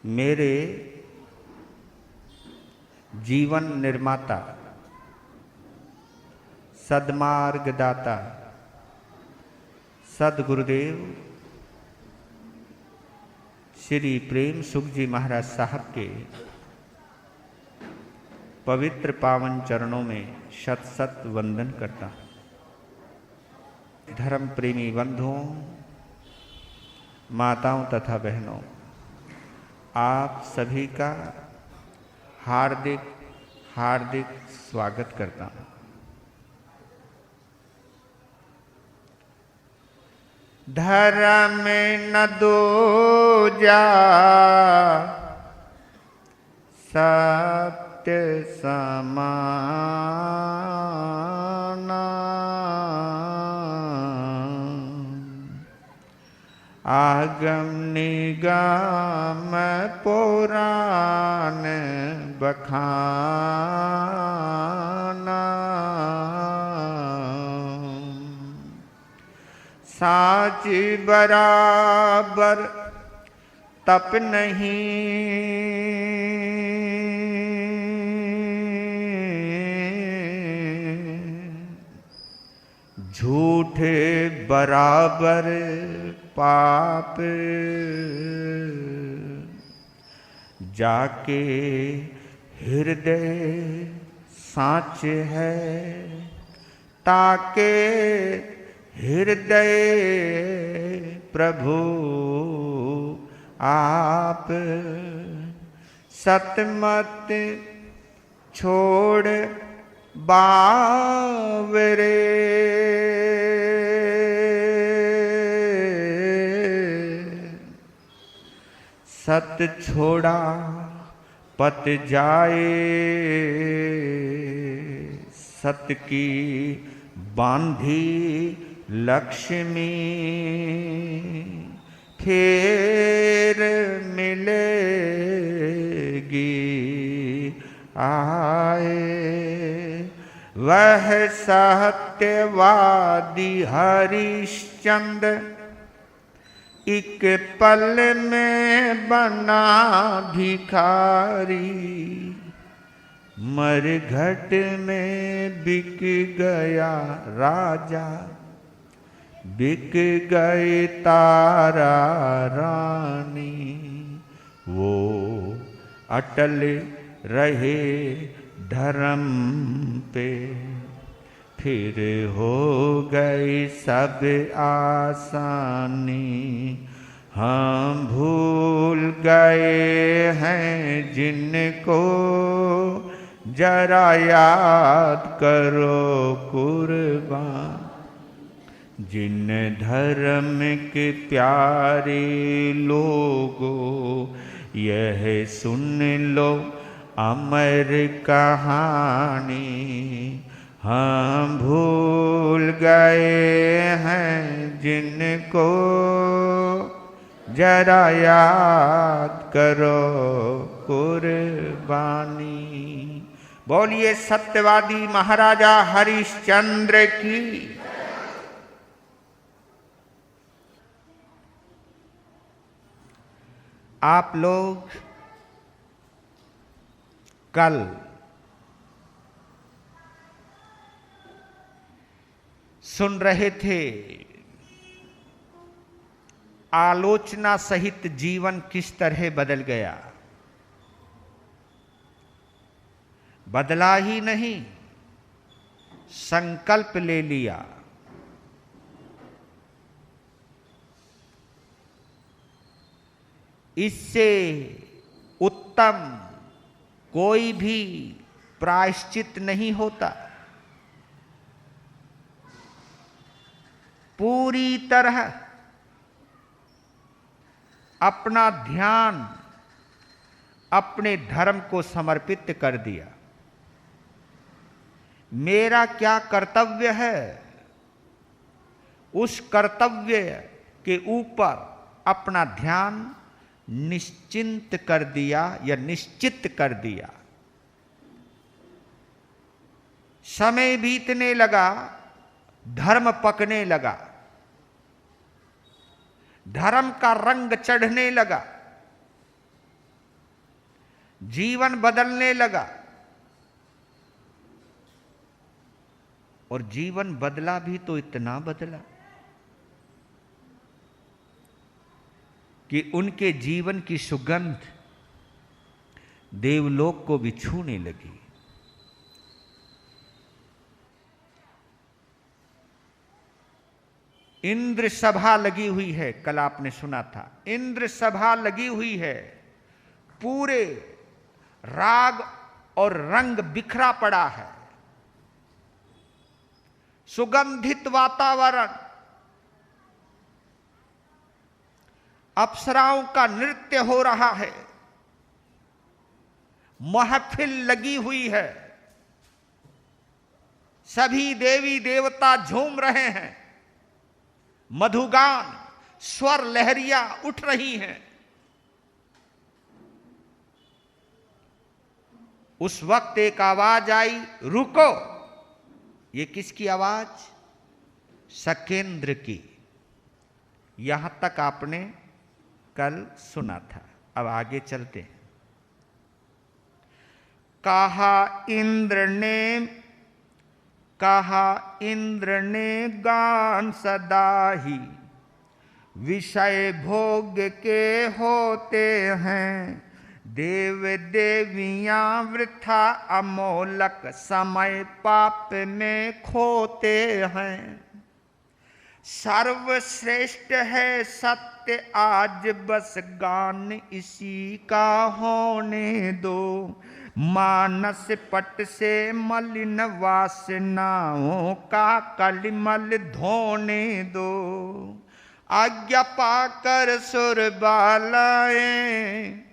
मेरे जीवन निर्माता, सद्मार्गदाता सद्गुरुदेव श्री प्रेम सुख जी महाराज साहब के पवित्र पावन चरणों में शत शत वंदन करता हूँ। धर्म प्रेमी बंधुओं, माताओं तथा बहनों, आप सभी का हार्दिक हार्दिक स्वागत करता हूँ। धर्म न दूजा सत्य समाना, आगम निगम पुराण बखाना, साच बराबर तप नहीं, झूठे बराबर पाप, जाके हृदय साच है, ताके हृदय प्रभु आप, सतमत छोड़ बावरे, सत छोड़ा पत जाए, सत की बांधी लक्ष्मी, फिर मिलेगी आए, वह सत्यवादी हरिश्चंद्र एक पल में बना भिखारी, मरघट में बिक गया राजा, बिक गए तारा रानी, वो अटल रहे धर्म पे, फिर हो गई सब आसानी, हम भूल गए हैं जिनको, जरा याद करो कुर्बान, जिन धर्म के प्यारे लोगों, यह सुन लो अमर कहानी, हम भूल गए हैं जिनको, जरा याद करो कुर्बानी। बोलिए सत्यवादी महाराजा हरिश्चंद्र की। आप लोग कल सुन रहे थे आलोचना सहित जीवन किस तरह बदल गया। बदला ही नहीं, संकल्प ले लिया। इससे उत्तम कोई भी प्रायश्चित नहीं होता। पूरी तरह अपना ध्यान अपने धर्म को समर्पित कर दिया। मेरा क्या कर्तव्य है, उस कर्तव्य के ऊपर अपना ध्यान निश्चिंत कर दिया या निश्चित कर दिया। समय बीतने लगा, धर्म पकने लगा, धर्म का रंग चढ़ने लगा। जीवन बदलने लगा। और जीवन बदला भी तो इतना बदला कि उनके जीवन की सुगंध देवलोक को भी छूने लगी। इंद्र सभा लगी हुई है, कल आपने सुना था, इंद्र सभा लगी हुई है, पूरे राग और रंग बिखरा पड़ा है, सुगंधित वातावरण, अप्सराओं का नृत्य हो रहा है, महफिल लगी हुई है, सभी देवी देवता झूम रहे हैं, मधुगान स्वर लहरियां उठ रही हैं। उस वक्त एक आवाज आई, रुको। ये किसकी आवाज? सकेंद्र की। यहां तक आपने कल सुना था। अब आगे चलते हैं। कहा इंद्र ने गान सदा ही, विषय भोग के होते हैं, देव देवियां वृथा अमोलक, समय पाप में खोते हैं। सर्वश्रेष्ठ है सत्य आज बस गान इसी का होने दो, मानस पट से मलिन वासनाओं का कलिमल धोने दो। आज्ञा पाकर सुर बालाएं,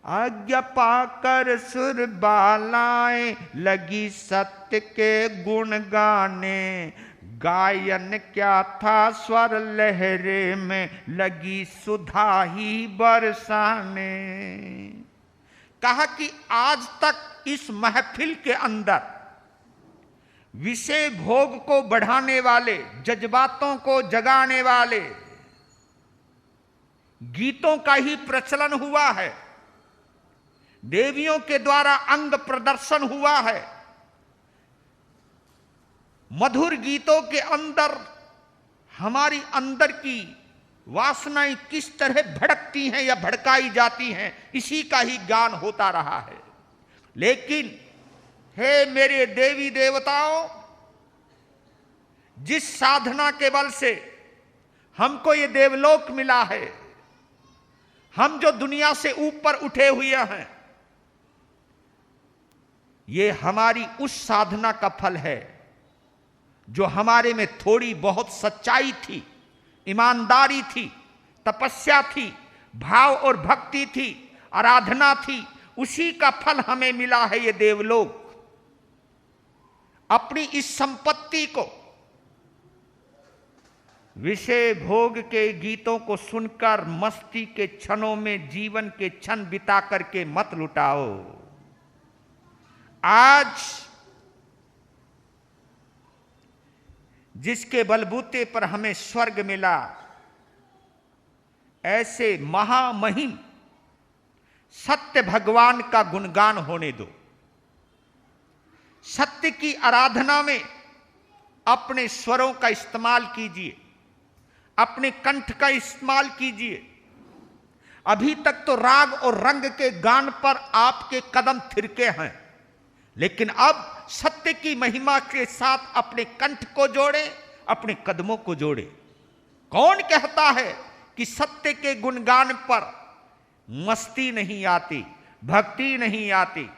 आज्ञा पाकर सुर बालाएं, लगी सत्य के गुण गाने, गायन क्या था स्वर लहरे में, लगी सुधा ही बरसाने। कहा कि आज तक इस महफिल के अंदर विषय भोग को बढ़ाने वाले, जज्बातों को जगाने वाले गीतों का ही प्रचलन हुआ है, देवियों के द्वारा अंग प्रदर्शन हुआ है। मधुर गीतों के अंदर हमारी अंदर की वासनाएं किस तरह भड़कती हैं या भड़काई जाती हैं, इसी का ही गान होता रहा है। लेकिन हे मेरे देवी देवताओं, जिस साधना के बल से हमको ये देवलोक मिला है, हम जो दुनिया से ऊपर उठे हुए हैं, ये हमारी उस साधना का फल है जो हमारे में थोड़ी बहुत सच्चाई थी, ईमानदारी थी, तपस्या थी, भाव और भक्ति थी, आराधना थी, उसी का फल हमें मिला है ये देवलोक। अपनी इस संपत्ति को विषय भोग के गीतों को सुनकर मस्ती के क्षणों में जीवन के क्षण बिता करके मत लुटाओ। आज जिसके बलबूते पर हमें स्वर्ग मिला, ऐसे महामहिम सत्य भगवान का गुणगान होने दो। सत्य की आराधना में अपने स्वरों का इस्तेमाल कीजिए, अपने कंठ का इस्तेमाल कीजिए। अभी तक तो राग और रंग के गान पर आपके कदम थिरके हैं, लेकिन अब सत्य की महिमा के साथ अपने कंठ को जोड़े, अपने कदमों को जोड़े। कौन कहता है कि सत्य के गुणगान पर मस्ती नहीं आती, भक्ति नहीं आती?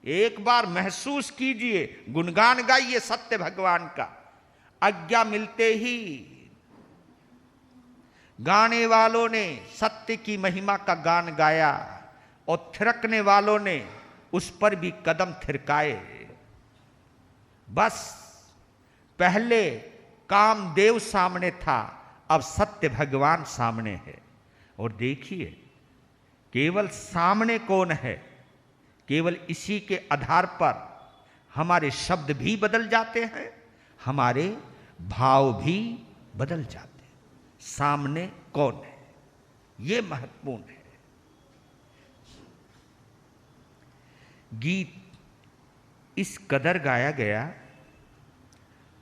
एक बार महसूस कीजिए, गुणगान गाइए सत्य भगवान का। आज्ञा मिलते ही गाने वालों ने सत्य की महिमा का गान गाया और थिरकने वालों ने उस पर भी कदम थिरकाए। बस पहले कामदेव सामने था, अब सत्य भगवान सामने है। और देखिए, केवल सामने कौन है, केवल इसी के आधार पर हमारे शब्द भी बदल जाते हैं, हमारे भाव भी बदल जाते हैं। सामने कौन है, यह महत्वपूर्ण है। गीत इस कदर गाया गया,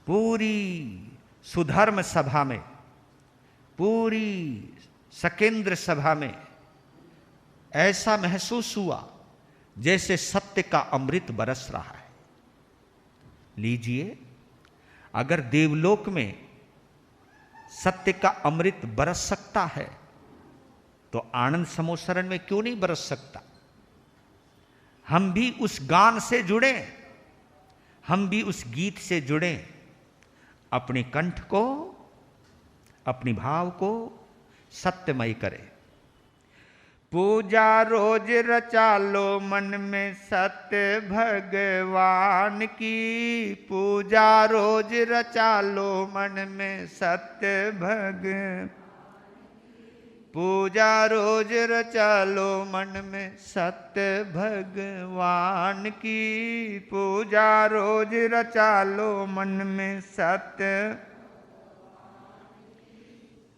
पूरी सुधर्म सभा में, पूरी सकेंद्र सभा में ऐसा महसूस हुआ जैसे सत्य का अमृत बरस रहा है। लीजिए, अगर देवलोक में सत्य का अमृत बरस सकता है तो आनंद समोसरण में क्यों नहीं बरस सकता? हम भी उस गान से जुड़े, हम भी उस गीत से जुड़े, अपने कंठ को, अपनी भाव को सत्यमय करें। पूजा रोज रचा लो मन में सत्य भगवान की, पूजा रोज रचा लो मन में सत्य पूजा रोज रचा लो मन में सत्य भगवान की, पूजा रोज रचा लो मन में सत्य।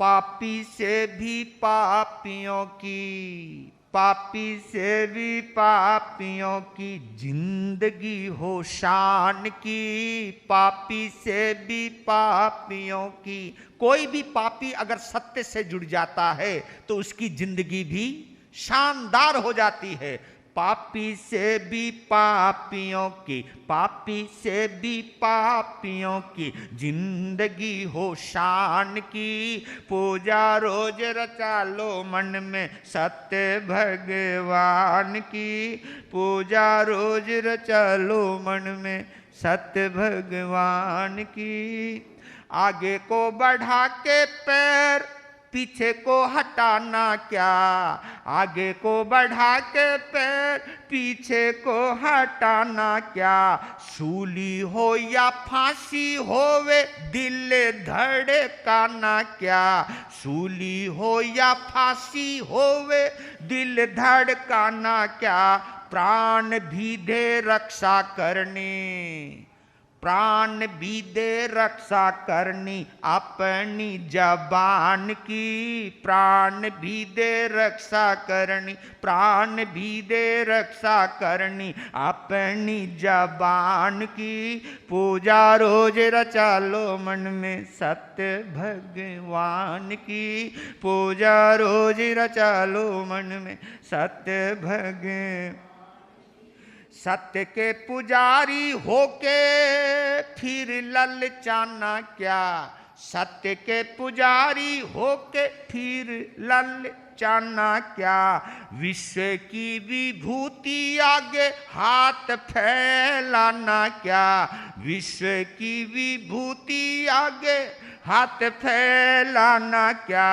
पापी से भी पापियों की, पापी से भी पापियों की जिंदगी हो शान की, पापी से भी पापियों की। कोई भी पापी अगर सत्य से जुड़ जाता है तो उसकी जिंदगी भी शानदार हो जाती है। पापी से भी पापियों की, पापी से भी पापियों की जिंदगी हो शान की, पूजा रोज रचा लो मन में सत्य भगवान की, पूजा रोज रचा लो मन में सत्य भगवान की। आगे को बढ़ा के पैर पीछे को हटाना क्या, आगे को बढ़ा के पैर पीछे को हटाना क्या, सूली हो या फांसी होवे दिल धड़काना क्या, सूली हो या फांसी होवे दिल धड़काना क्या, प्राण भी दे रक्षा करनी, प्राण भी दे रक्षा करनी अपनी जबान की, प्राण भी दे रक्षा करनी, प्राण भी दे रक्षा करनी अपनी जबान की, पूजा रोज रचा लो मन में सत्य भगवान की, पूजा रोज रचा लो मन में सत्य भगवान। सत्य के पुजारी होके फिर ललचाना क्या, सत्य के पुजारी होके फिर ललचाना क्या, विश्व की विभूति आगे हाथ फैलाना क्या, विश्व की विभूति आगे हाथ फैलाना क्या।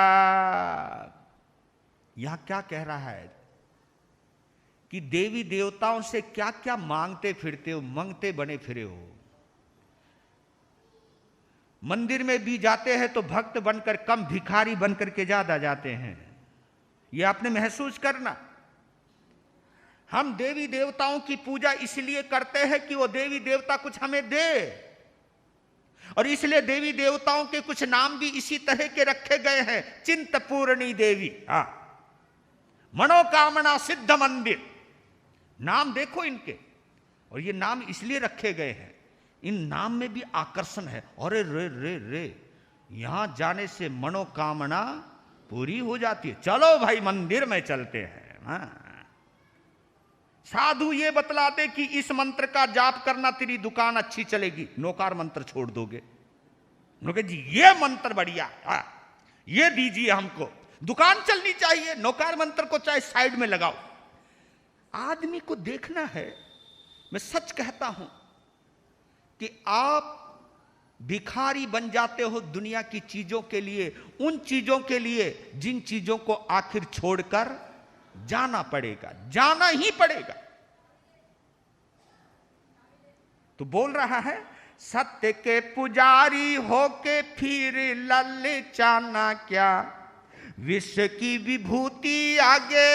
यह क्या कह रहा है कि देवी देवताओं से क्या क्या मांगते फिरते हो, मांगते बने फिरे हो। मंदिर में भी जाते हैं तो भक्त बनकर कम भिखारी बनकर के ज्यादा जाते हैं। यह आपने महसूस करना। हम देवी देवताओं की पूजा इसलिए करते हैं कि वो देवी देवता कुछ हमें दे, और इसलिए देवी देवताओं के कुछ नाम भी इसी तरह के रखे गए हैं। चिंतपूर्णी देवी, मनोकामना सिद्ध मंदिर, नाम देखो इनके। और ये नाम इसलिए रखे गए हैं, इन नाम में भी आकर्षण है। अरे रे रे रे, यहां जाने से मनोकामना पूरी हो जाती है, चलो भाई मंदिर में चलते हैं। साधु ये बतला दे कि इस मंत्र का जाप करना तेरी दुकान अच्छी चलेगी, नौकार मंत्र छोड़ दोगे। नौकर जी ये मंत्र बढ़िया, ये दीजिए हमको, दुकान चलनी चाहिए, नौकार मंत्र को चाहे साइड में लगाओ। आदमी को देखना है। मैं सच कहता हूं कि आप भिखारी बन जाते हो दुनिया की चीजों के लिए, उन चीजों के लिए जिन चीजों को आखिर छोड़कर जाना पड़ेगा, जाना ही पड़ेगा। तो बोल रहा है, सत्य के पुजारी होके फिर ललचाना क्या, विश्व की विभूति आगे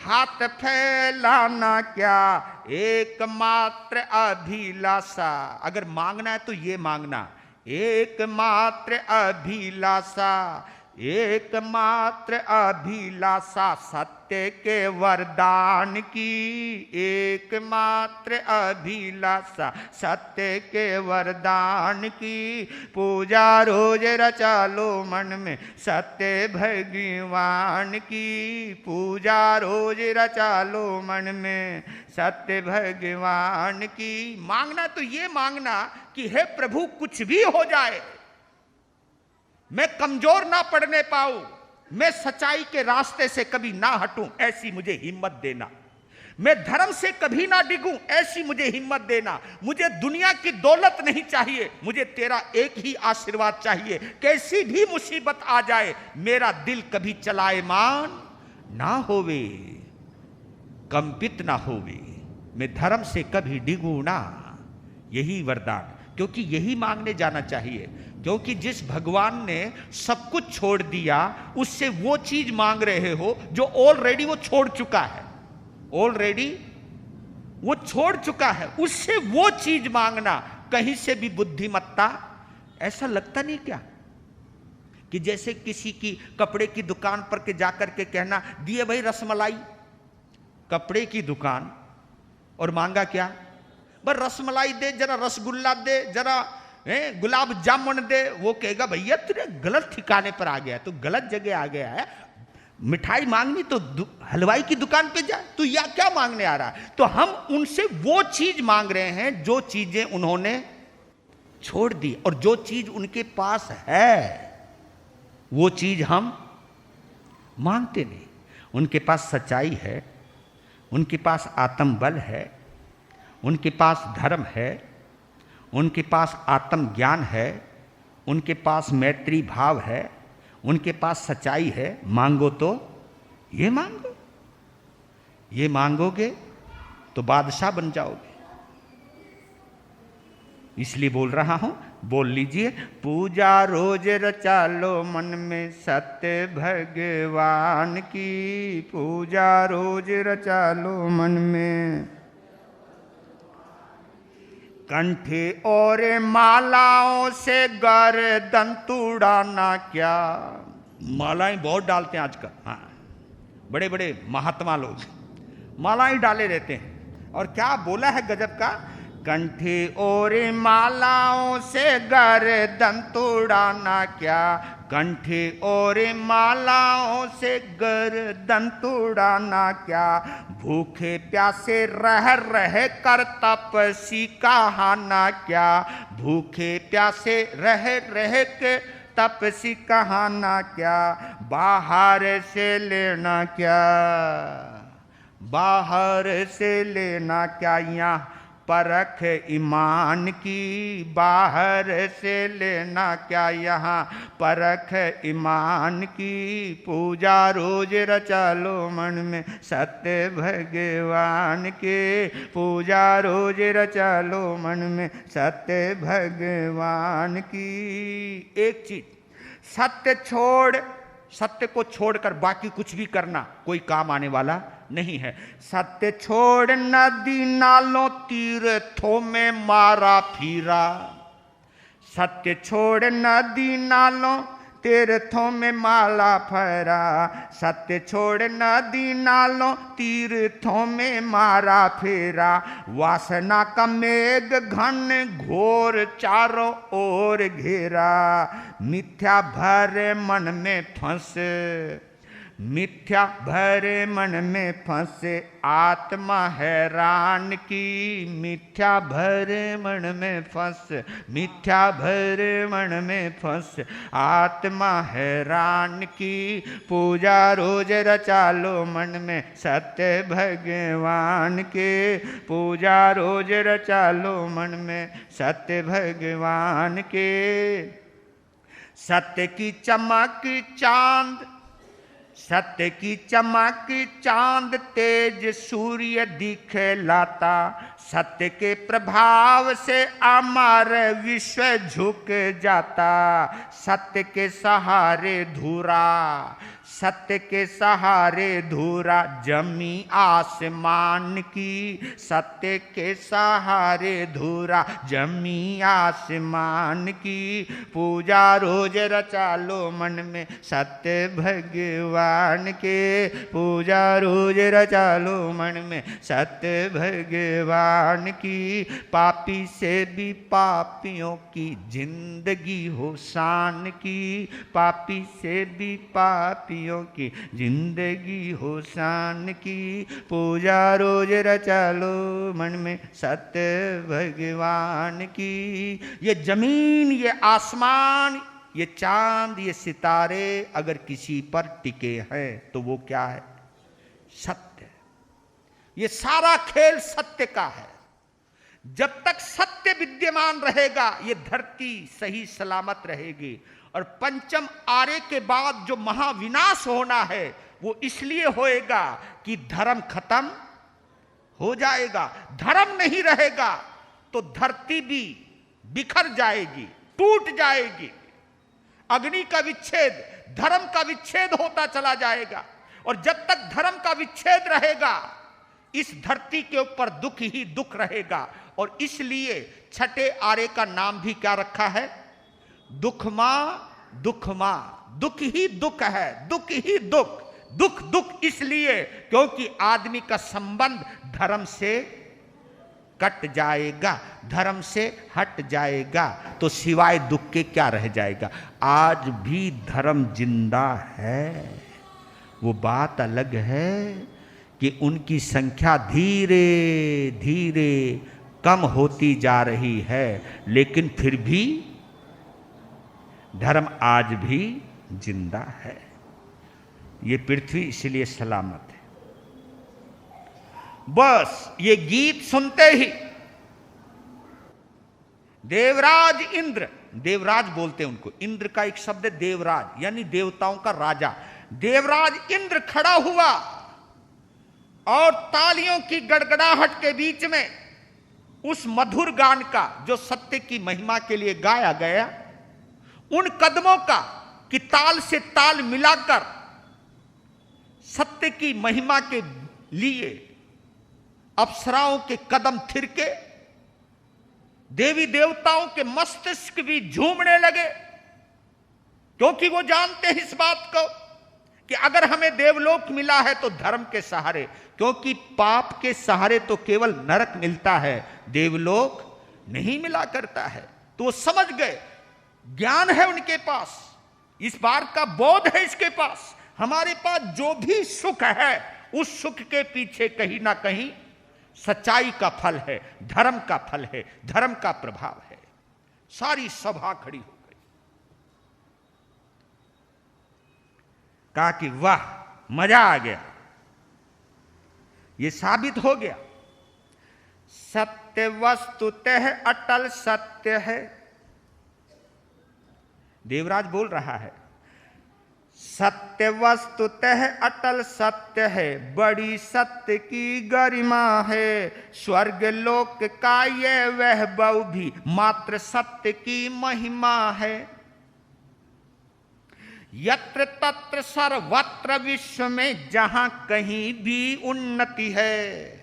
हाथ फैलाना क्या, एकमात्र अभिलाषा। अगर मांगना है तो ये मांगना, एकमात्र अभिलाषा एकमात्र अभिलाषा सत्य के वरदान की, एकमात्र अभिलाषा सत्य के वरदान की। पूजा रोज रचा लो मन में सत्य भगवान की, पूजा रोज रचा लो मन में सत्य भगवान की। मांगना तो ये मांगना कि हे प्रभु कुछ भी हो जाए, मैं कमजोर ना पड़ने पाऊं, मैं सच्चाई के रास्ते से कभी ना हटूं, ऐसी मुझे हिम्मत देना। मैं धर्म से कभी ना डिगूं, ऐसी मुझे हिम्मत देना। मुझे दुनिया की दौलत नहीं चाहिए, मुझे तेरा एक ही आशीर्वाद चाहिए। कैसी भी मुसीबत आ जाए, मेरा दिल कभी चलायमान ना होवे, कंपित ना होवे, मैं धर्म से कभी डिगूं ना। यही वरदान, क्योंकि यही मांगने जाना चाहिए। क्योंकि जिस भगवान ने सब कुछ छोड़ दिया, उससे वो चीज मांग रहे हो जो ऑलरेडी वो छोड़ चुका है, ऑलरेडी वो छोड़ चुका है, उससे वो चीज मांगना कहीं से भी बुद्धिमत्ता। ऐसा लगता नहीं क्या कि जैसे किसी की कपड़े की दुकान पर के जाकर के कहना, दिए भाई रसमलाई, कपड़े की दुकान, और मांगा क्या, बस रसमलाई दे, जरा रसगुल्ला दे, जरा गुलाब जामुन दे। वो कहेगा भैया तेरे गलत ठिकाने पर आ गया, तो गलत जगह आ गया है। मिठाई मांगनी तो हलवाई की दुकान पे जा, तू या क्या मांगने आ रहा है। तो हम उनसे वो चीज मांग रहे हैं जो चीजें उन्होंने छोड़ दी, और जो चीज उनके पास है वो चीज हम मांगते नहीं। उनके पास सच्चाई है, उनके पास आत्मबल है, उनके पास धर्म है, उनके पास आत्मज्ञान है, उनके पास मैत्री भाव है, उनके पास सच्चाई है। मांगो तो ये मांगो, ये मांगोगे तो बादशाह बन जाओगे। इसलिए बोल रहा हूं, बोल लीजिए। पूजा रोज रचा लो मन में सत्य भगवान की, पूजा रोज रचा लो मन में। कंठे और मालाओं से गर्दन तुड़ाना क्या। मालाएं बहुत डालते हैं आजकल, हाँ, बड़े बड़े महात्मा लोग मालाएं डाले रहते हैं। और क्या बोला है गजब का, कंठे और मालाओं से गर्दन तुड़ाना क्या, कंठे और मालाओं से गर्दन तुड़ाना क्या। भूखे प्यासे रह रह कर तपसी कहाना क्या, भूखे प्यासे रह रह के तपसी कहाना क्या। बाहर से लेना क्या, बाहर से लेना क्या, यहाँ परख ईमान की, बाहर से लेना क्या, यहाँ परख ईमान की। पूजा रोज रचा लो मन में सत्य भगवान के, पूजा रोज रचा लो मन में सत्य भगवान की। एक चीज, सत्य छोड़, सत्य को छोड़कर बाकी कुछ भी करना कोई काम आने वाला नहीं है। सत्य छोड़ नदी नालों तीर्थों में मारा फिरा, सत्य छोड़ नदी नालों तीर्थों में माला फरा, सत्य छोड़ नदी नालों तीर्थों में मारा फेरा। वासना का मेघ घन घोर चारों ओर घेरा, मिथ्या भरे मन में फंस, मिथ्या भरे मन में फंसे आत्मा हैरान की, मिथ्या भरे मन में फंस, मिथ्या भरे मन में फंस आत्मा हैरान की। पूजा रोज रचा लो मन में सत्य भगवान के, पूजा रोज रचा लो मन में सत्य भगवान के। सत्य की चमक चांद, सत्य की चमक चांद तेज सूर्य दिखलाता, सत्य के प्रभाव से अमर विश्व झुक जाता। सत्य के सहारे धुरा, सत्य के सहारे धूरा जमी आसमान की, सत्य के सहारे धूरा जमी आसमान की। पूजा रोज रचा लो मन में सत्य भगवान के, पूजा रोज रचा लो मन में सत्य भगवान की। पापी से भी पापियों की जिंदगी हो शान की, पापी से भी पापियों की जिंदगी हो शान की। पूजा रोज रचा लो मन में सत्य भगवान की। ये जमीन, ये आसमान, ये चांद, ये सितारे अगर किसी पर टिके हैं तो वो क्या है? सत्य। ये सारा खेल सत्य का है। जब तक सत्य विद्यमान रहेगा ये धरती सही सलामत रहेगी। और पंचम आरे के बाद जो महाविनाश होना है वो इसलिए होएगा कि धर्म खत्म हो जाएगा। धर्म नहीं रहेगा तो धरती भी बिखर जाएगी, टूट जाएगी। अग्नि का विच्छेद, धर्म का विच्छेद होता चला जाएगा। और जब तक धर्म का विच्छेद रहेगा इस धरती के ऊपर दुख ही दुख रहेगा। और इसलिए छठे आरे का नाम भी क्या रखा है? दुख मां, दुख मां। दुख ही दुख है, दुख ही दुख। दुख दुख इसलिए क्योंकि आदमी का संबंध धर्म से कट जाएगा, धर्म से हट जाएगा तो सिवाय दुख के क्या रह जाएगा? आज भी धर्म जिंदा है। वो बात अलग है कि उनकी संख्या धीरे धीरे कम होती जा रही है, लेकिन फिर भी धर्म आज भी जिंदा है। ये पृथ्वी इसलिए सलामत है। बस ये गीत सुनते ही देवराज इंद्र, देवराज बोलते हैं उनको, इंद्र का एक शब्द है देवराज, यानी देवताओं का राजा। देवराज इंद्र खड़ा हुआ और तालियों की गड़गड़ाहट के बीच में उस मधुर गान का जो सत्य की महिमा के लिए गाया गया, उन कदमों का कि ताल से ताल मिलाकर सत्य की महिमा के लिए अप्सराओं के कदम थिरके, देवी देवताओं के मस्तिष्क भी झूमने लगे, क्योंकि वो जानते हैं इस बात को कि अगर हमें देवलोक मिला है तो धर्म के सहारे, क्योंकि पाप के सहारे तो केवल नरक मिलता है, देवलोक नहीं मिला करता है। तो वो समझ गए, ज्ञान है उनके पास, इस बार का बोध है इसके पास, हमारे पास जो भी सुख है उस सुख के पीछे कहीं ना कहीं सच्चाई का फल है, धर्म का फल है, धर्म का प्रभाव है। सारी सभा खड़ी हो गई। कहा कि वाह, मजा आ गया, ये साबित हो गया सत्य वस्तुतः अटल सत्य है। देवराज बोल रहा है, सत्य वस्तुतः अटल सत्य है, बड़ी सत्य की गरिमा है। स्वर्ग लोक का ये वैभव भी मात्र सत्य की महिमा है। यत्र तत्र सर्वत्र विश्व में जहां कहीं भी उन्नति है,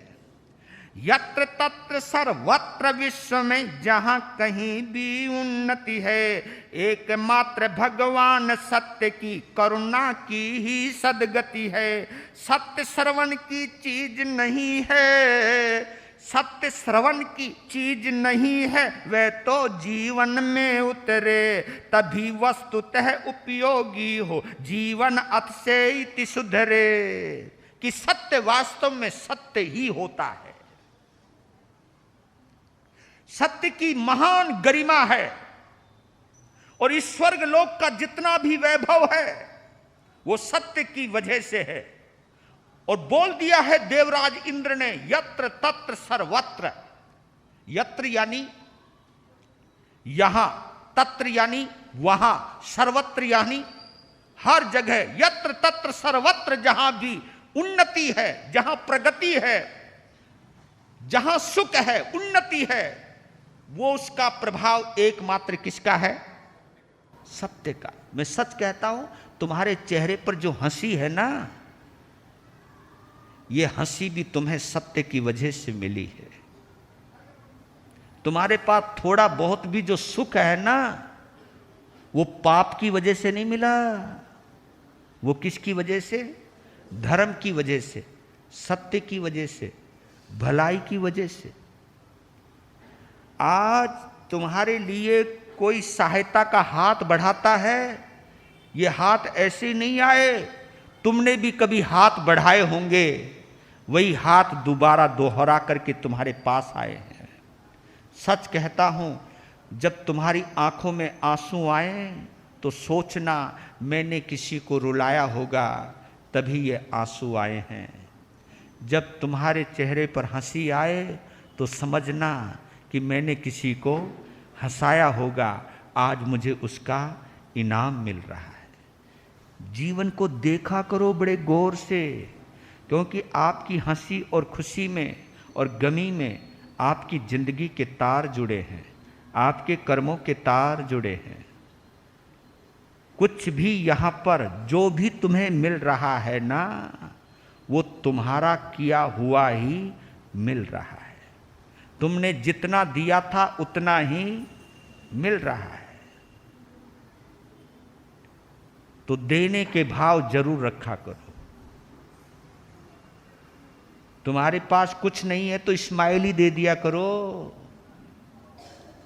यत्र तत्र सर्वत्र विश्व में जहां कहीं भी उन्नति है। एकमात्र भगवान सत्य की करुणा की ही सद्गति है। सत्य श्रवण की चीज नहीं है, सत्य श्रवण की चीज नहीं है, वह तो जीवन में उतरे तभी वस्तुतः उपयोगी हो, जीवन अथ से इति सुधरे। कि सत्य वास्तव में सत्य ही होता है। सत्य की महान गरिमा है और इस स्वर्ग लोक का जितना भी वैभव है वो सत्य की वजह से है। और बोल दिया है देवराज इंद्र ने, यत्र तत्र सर्वत्र। यत्र यानी यहां, तत्र यानी वहां, सर्वत्र यानी हर जगह। यत्र तत्र सर्वत्र, जहां भी उन्नति है, जहां प्रगति है, जहां सुख है, उन्नति है, वो उसका प्रभाव एकमात्र किसका है? सत्य का। मैं सच कहता हूं, तुम्हारे चेहरे पर जो हंसी है ना, ये हंसी भी तुम्हें सत्य की वजह से मिली है। तुम्हारे पास थोड़ा बहुत भी जो सुख है ना, वो पाप की वजह से नहीं मिला। वो किसकी वजह से? धर्म की वजह से, सत्य की वजह से, भलाई की वजह से। आज तुम्हारे लिए कोई सहायता का हाथ बढ़ाता है, ये हाथ ऐसे नहीं आए, तुमने भी कभी हाथ बढ़ाए होंगे, वही हाथ दोबारा दोहरा करके तुम्हारे पास आए हैं। सच कहता हूं, जब तुम्हारी आंखों में आंसू आए तो सोचना मैंने किसी को रुलाया होगा, तभी ये आंसू आए हैं। जब तुम्हारे चेहरे पर हंसी आए तो समझना कि मैंने किसी को हंसाया होगा, आज मुझे उसका इनाम मिल रहा है। जीवन को देखा करो बड़े गौर से, क्योंकि आपकी हंसी और खुशी में और गमी में आपकी जिंदगी के तार जुड़े हैं, आपके कर्मों के तार जुड़े हैं। कुछ भी यहां पर जो भी तुम्हें मिल रहा है ना, वो तुम्हारा किया हुआ ही मिल रहा है। तुमने जितना दिया था उतना ही मिल रहा है। तो देने के भाव जरूर रखा करो। तुम्हारे पास कुछ नहीं है तो स्माइल ही दे दिया करो।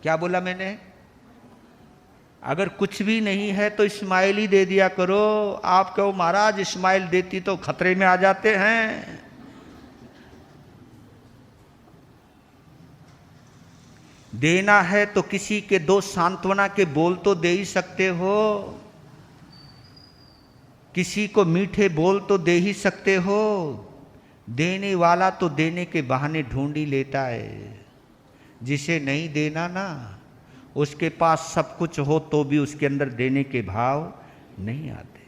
क्या बोला मैंने? अगर कुछ भी नहीं है तो स्माइल ही दे दिया करो। आप कहो महाराज स्माइल देती तो खतरे में आ जाते हैं। देना है तो किसी के दो सांत्वना के बोल तो दे ही सकते हो, किसी को मीठे बोल तो दे ही सकते हो। देने वाला तो देने के बहाने ढूंढ ही लेता है। जिसे नहीं देना ना, उसके पास सब कुछ हो तो भी उसके अंदर देने के भाव नहीं आते।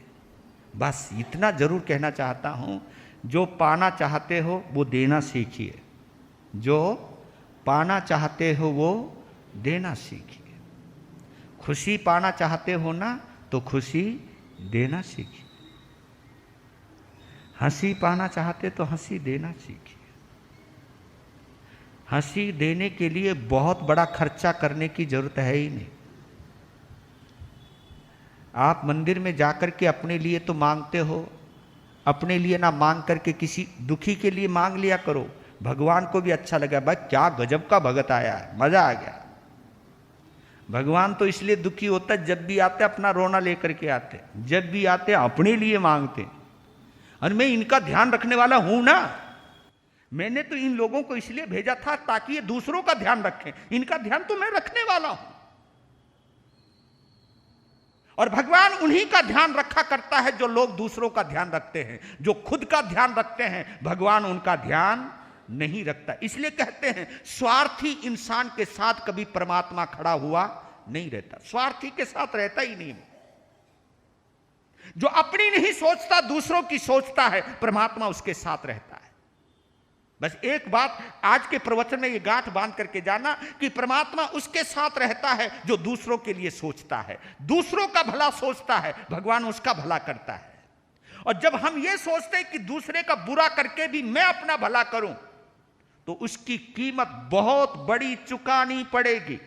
बस इतना जरूर कहना चाहता हूं, जो पाना चाहते हो वो देना सीखिए, जो पाना चाहते हो वो देना सीखिए। खुशी पाना चाहते हो ना तो खुशी देना सीखिए। हंसी पाना चाहते तो हंसी देना सीखिए। हंसी देने के लिए बहुत बड़ा खर्चा करने की जरूरत है ही नहीं। आप मंदिर में जाकर के अपने लिए तो मांगते हो, अपने लिए ना मांग करके किसी दुखी के लिए मांग लिया करो। भगवान को भी अच्छा लगा, भाई क्या गजब का भगत आया है, मजा आ गया। भगवान तो इसलिए दुखी होता है, जब भी आते अपना रोना लेकर के आते, जब भी आते अपने लिए मांगते। और मैं इनका ध्यान रखने वाला हूं ना, मैंने तो इन लोगों को इसलिए भेजा था ताकि ये दूसरों का ध्यान रखें। इनका ध्यान तो मैं रखने वाला हूं। और भगवान उन्हीं का ध्यान रखा करता है जो लोग दूसरों का ध्यान रखते हैं। जो खुद का ध्यान रखते हैं भगवान उनका ध्यान नहीं रखता। इसलिए कहते हैं स्वार्थी इंसान के साथ कभी परमात्मा खड़ा हुआ नहीं रहता। स्वार्थी के साथ रहता ही नहीं। जो अपनी नहीं सोचता दूसरों की सोचता है, परमात्मा उसके साथ रहता है। बस एक बात आज के प्रवचन में ये गांठ बांध करके जाना कि परमात्मा उसके साथ रहता है जो दूसरों के लिए सोचता है, दूसरों का भला सोचता है, भगवान उसका भला करता है। और जब हम ये सोचते हैं कि दूसरे का बुरा करके भी मैं अपना भला करूं, तो उसकी कीमत बहुत बड़ी चुकानी पड़ेगी,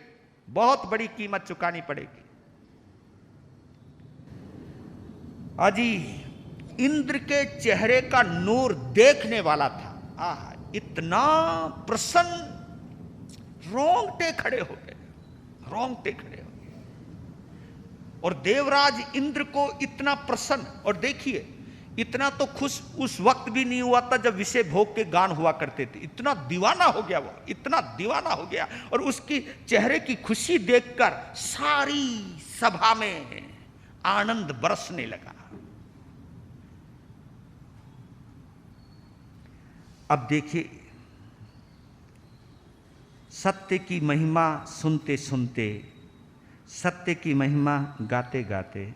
बहुत बड़ी कीमत चुकानी पड़ेगी। अजी इंद्र के चेहरे का नूर देखने वाला था। आहा, इतना प्रसन्न, रोंगटे खड़े हो गए, रोंगटे खड़े हो गए। और देवराज इंद्र को इतना प्रसन्न, और देखिए इतना तो खुश उस वक्त भी नहीं हुआ था जब विषय भोग के गान हुआ करते थे। इतना दीवाना हो गया वो, इतना दीवाना हो गया। और उसकी चेहरे की खुशी देखकर सारी सभा में आनंद बरसने लगा। अब देखिए, सत्य की महिमा सुनते सुनते, सत्य की महिमा गाते गाते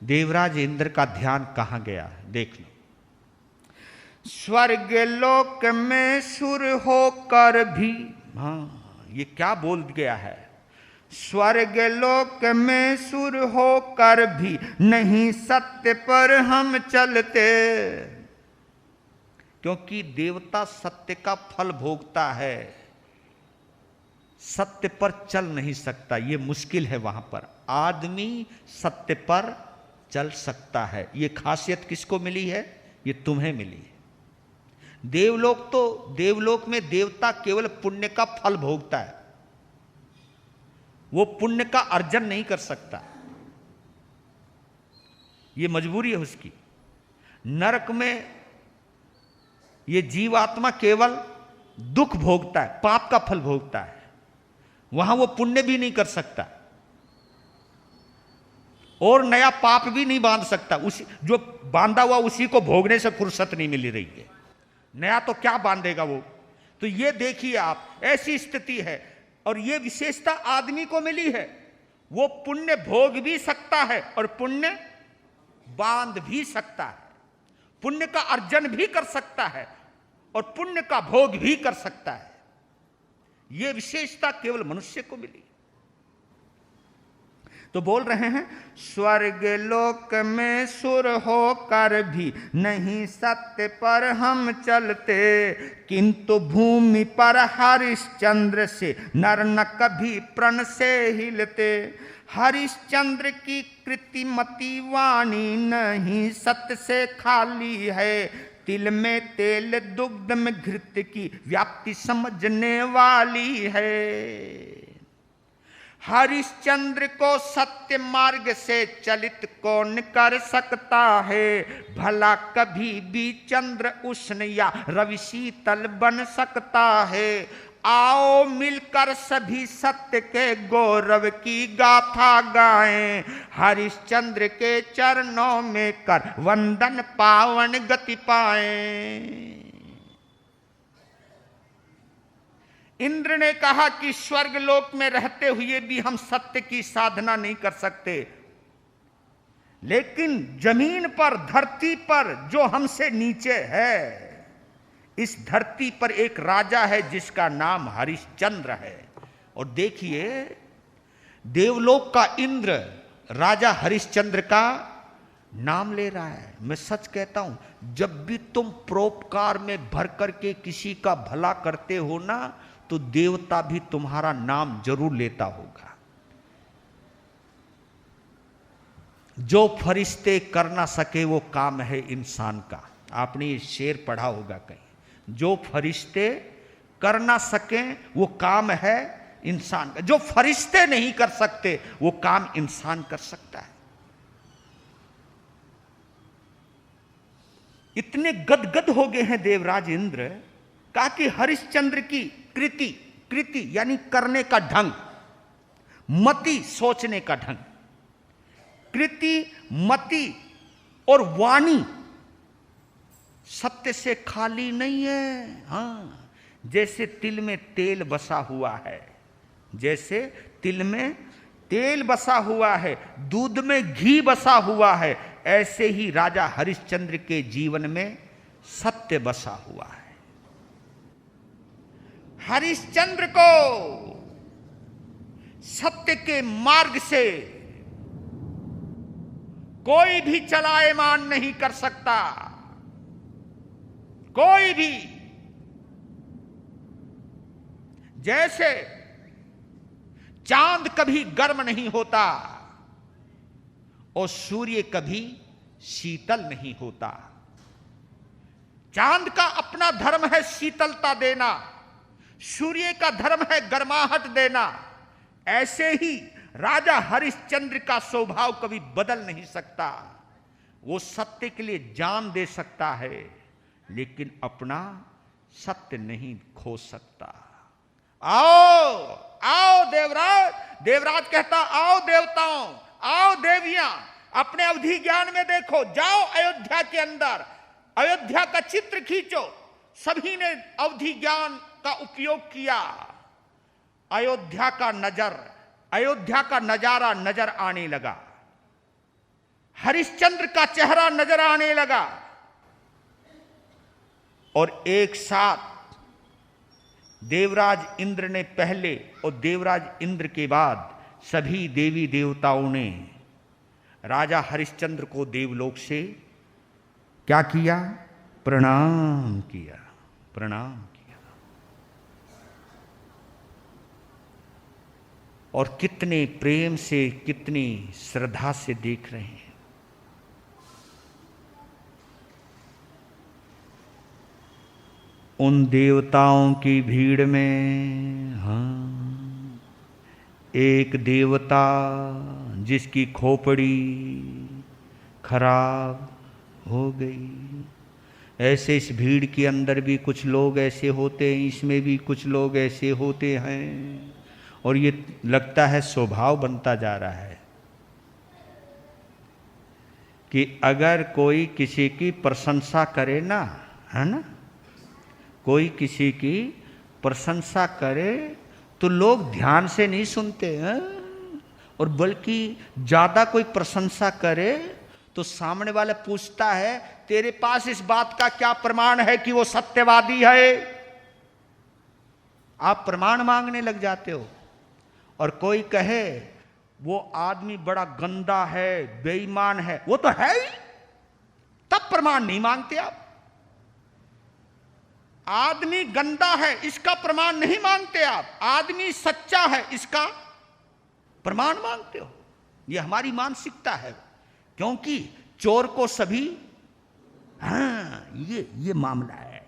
देवराज इंद्र का ध्यान कहां गया, देख लो। स्वर्ग लोक में सुर होकर भी, हाँ ये क्या बोल गया है, स्वर्ग लोक में सुर होकर भी नहीं सत्य पर हम चलते। क्योंकि देवता सत्य का फल भोगता है, सत्य पर चल नहीं सकता, यह मुश्किल है। वहां पर आदमी सत्य पर चल सकता है। यह खासियत किसको मिली है? ये तुम्हें मिली है। देवलोक में देवता केवल पुण्य का फल भोगता है, वो पुण्य का अर्जन नहीं कर सकता, ये मजबूरी है उसकी। नरक में ये जीवात्मा केवल दुख भोगता है, पाप का फल भोगता है, वहां वो पुण्य भी नहीं कर सकता और नया पाप भी नहीं बांध सकता। उसी जो बांधा हुआ उसी को भोगने से फुर्सत नहीं मिल रही है, नया तो क्या बांधेगा वो। तो ये देखिए आप, ऐसी स्थिति है। और ये विशेषता आदमी को मिली है, वो पुण्य भोग भी सकता है और पुण्य बांध भी सकता है, पुण्य का अर्जन भी कर सकता है और पुण्य का भोग भी कर सकता है। यह विशेषता केवल मनुष्य को मिली। तो बोल रहे हैं, स्वर्ग लोक में सुर होकर भी नहीं सत्य पर हम चलते, किंतु भूमि पर हरिश्चंद्र से नर न कभी प्रण से हिलते। हरिश्चंद्र की कृतिमती वाणी नहीं सत्य से खाली है, तिल में तेल दुग्ध में घृत की व्याप्ति समझने वाली है। हरिश्चंद्र को सत्य मार्ग से चलित कौन कर सकता है, भला कभी भी चंद्र उष्ण या रवि शीतल बन सकता है। आओ मिलकर सभी सत्य के गौरव की गाथा गाएं, हरिश्चंद्र के चरणों में कर वंदन पावन गति पाएं। इंद्र ने कहा कि स्वर्गलोक में रहते हुए भी हम सत्य की साधना नहीं कर सकते, लेकिन जमीन पर, धरती पर जो हमसे नीचे है, इस धरती पर एक राजा है जिसका नाम हरिश्चंद्र है। और देखिए, देवलोक का इंद्र राजा हरिश्चंद्र का नाम ले रहा है। मैं सच कहता हूं, जब भी तुम परोपकार में भर करके किसी का भला करते हो ना, तो देवता भी तुम्हारा नाम जरूर लेता होगा। जो फरिश्ते कर ना सके वो काम है इंसान का। आपने ये शेर पढ़ा होगा कहीं, जो फरिश्ते कर ना सके वो काम है इंसान का। जो फरिश्ते नहीं कर सकते वो काम इंसान कर सकता है। इतने गदगद हो गए हैं देवराज इंद्र, कहा कि हरिश्चंद्र की कृति यानी करने का ढंग, मति सोचने का ढंग, कृति, मति और वाणी सत्य से खाली नहीं है। हाँ, जैसे तिल में तेल बसा हुआ है, जैसे तिल में तेल बसा हुआ है, दूध में घी बसा हुआ है, ऐसे ही राजा हरिश्चंद्र के जीवन में सत्य बसा हुआ है। हरिश्चंद्र को सत्य के मार्ग से कोई भी चलायमान नहीं कर सकता, कोई भी। जैसे चांद कभी गर्म नहीं होता और सूर्य कभी शीतल नहीं होता। चांद का अपना धर्म है शीतलता देना, सूर्य का धर्म है गर्माहट देना। ऐसे ही राजा हरिश्चंद्र का स्वभाव कभी बदल नहीं सकता। वो सत्य के लिए जान दे सकता है, लेकिन अपना सत्य नहीं खो सकता। आओ आओ देवराज, देवराज कहता आओ देवताओं, आओ देवियां, अपने अवधि ज्ञान में देखो, जाओ अयोध्या के अंदर, अयोध्या का चित्र खींचो। सभी ने अवधि ज्ञान का उपयोग किया। अयोध्या का नजारा नजर आने लगा, हरिश्चंद्र का चेहरा नजर आने लगा। और एक साथ देवराज इंद्र ने पहले और देवराज इंद्र के बाद सभी देवी देवताओं ने राजा हरिश्चंद्र को देवलोक से क्या किया? प्रणाम किया, प्रणाम किया। और कितने प्रेम से, कितनी श्रद्धा से देख रहे हैं। उन देवताओं की भीड़ में एक देवता जिसकी खोपड़ी खराब हो गई। ऐसे इस भीड़ के अंदर भी कुछ लोग ऐसे होते हैं, इसमें भी कुछ लोग ऐसे होते हैं, और ये लगता है स्वभाव बनता जा रहा है कि अगर कोई किसी की प्रशंसा करे ना, है ना, कोई किसी की प्रशंसा करे तो लोग ध्यान से नहीं सुनते हैं, और बल्कि ज्यादा कोई प्रशंसा करे तो सामने वाला पूछता है तेरे पास इस बात का क्या प्रमाण है कि वो सत्यवादी है? आप प्रमाण मांगने लग जाते हो। और कोई कहे वो आदमी बड़ा गंदा है, बेईमान है, वो तो है ही, तब प्रमाण नहीं मांगते आप। आदमी गंदा है इसका प्रमाण नहीं मांगते आप, आदमी सच्चा है इसका प्रमाण मांगते हो। यह हमारी मानसिकता है, क्योंकि चोर को सभी, ये मामला है,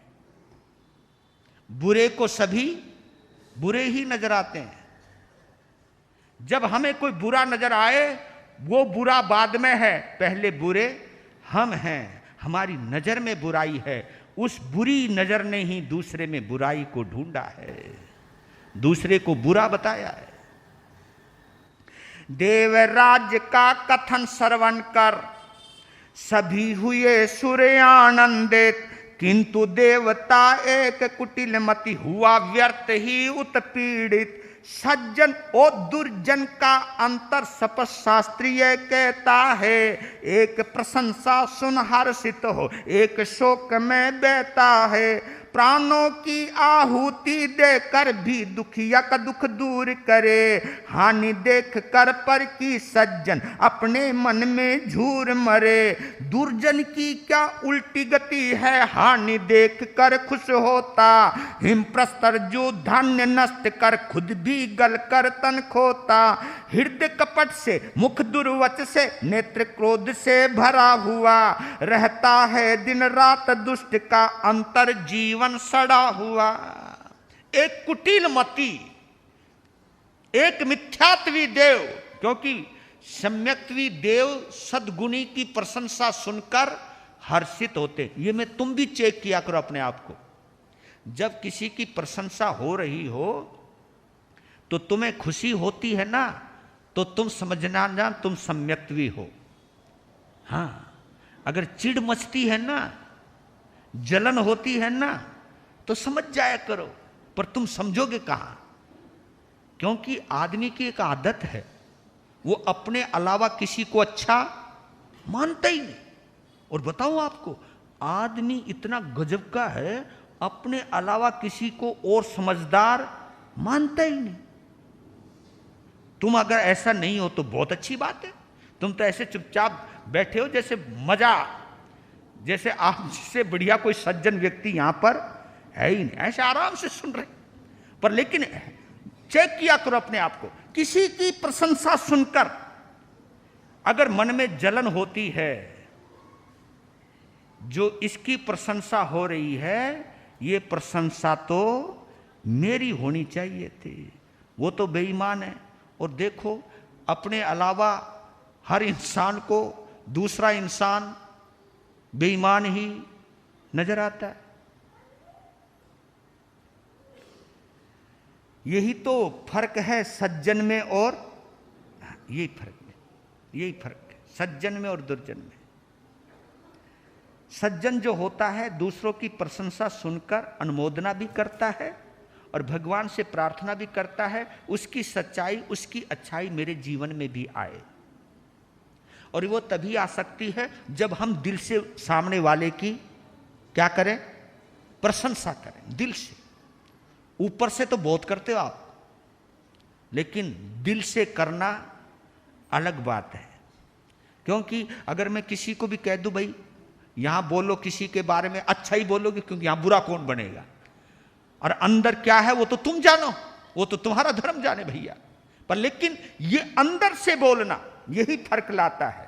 बुरे को सभी बुरे ही नजर आते हैं। जब हमें कोई बुरा नजर आए, वो बुरा बाद में है, पहले बुरे हम हैं, हमारी नजर में बुराई है। उस बुरी नजर ने ही दूसरे में बुराई को ढूंढा है, दूसरे को बुरा बताया है। देवराज का कथन श्रवण कर सभी हुए सूर्य आनंदित, किंतु देवता एक कुटिल मति हुआ व्यर्थ ही उत्पीड़ित। सज्जन और दुर्जन का अंतर स्पष्ट शास्त्रीय कहता है, एक प्रशंसा सुन हर्षित हो, एक शोक में बहता है। प्राणों की आहुति देकर भी दुखिया का दुख दूर करे, हानि देख कर पर की सज्जन अपने मन में झूर मरे। दुर्जन की क्या उल्टी गति है, हानि देख कर खुश होता। हिमप्रस्तर जो धान्य नष्ट कर खुद भी गल कर तन खोता। हृदय कपट से, मुख दुर्वच से, नेत्र क्रोध से भरा हुआ रहता है। दिन रात दुष्ट का अंतर जीवन सड़ा हुआ। एक कुटिल मति, एक मिथ्यात्वी देव, क्योंकि सम्यक्त्वी देव सद्गुणी की प्रशंसा सुनकर हर्षित होते। ये मैं तुम भी चेक किया करो अपने आप को। जब किसी की प्रशंसा हो रही हो तो तुम्हें खुशी होती है ना, तो तुम समझना ना तुम सम्यक्त्वी हो। हाँ, अगर चिढ़ मचती है ना, जलन होती है ना, तो समझ जाया करो, पर तुम समझोगे कहां? क्योंकि आदमी की एक आदत है, वो अपने अलावा किसी को अच्छा मानता ही नहीं। और बताऊं आपको, आदमी इतना गजब का है, अपने अलावा किसी को और समझदार मानता ही नहीं। तुम अगर ऐसा नहीं हो तो बहुत अच्छी बात है। तुम तो ऐसे चुपचाप बैठे हो जैसे मजा, जैसे आपसे बढ़िया कोई सज्जन व्यक्ति यहां पर है ही नहीं, ऐसे आराम से सुन रहे। पर लेकिन चेक किया करो अपने आप को, किसी की प्रशंसा सुनकर अगर मन में जलन होती है, जो इसकी प्रशंसा हो रही है, ये प्रशंसा तो मेरी होनी चाहिए थी, वो तो बेईमान है। और देखो, अपने अलावा हर इंसान को दूसरा इंसान बेईमान ही नजर आता है। यही तो फर्क है सज्जन में, और यही फर्क है सज्जन में और दुर्जन में। सज्जन जो होता है दूसरों की प्रशंसा सुनकर अनुमोदना भी करता है और भगवान से प्रार्थना भी करता है, उसकी सच्चाई, उसकी अच्छाई मेरे जीवन में भी आए। और वो तभी आ सकती है जब हम दिल से सामने वाले की क्या करें? प्रशंसा करें दिल से। ऊपर से तो बहुत करते हो आप, लेकिन दिल से करना अलग बात है। क्योंकि अगर मैं किसी को भी कह दूं भाई यहां बोलो किसी के बारे में अच्छा ही बोलोगे, क्योंकि यहां बुरा कौन बनेगा, और अंदर क्या है वो तो तुम जानो, वो तो तुम्हारा धर्म जाने भैया। पर लेकिन ये अंदर से बोलना यही फर्क लाता है।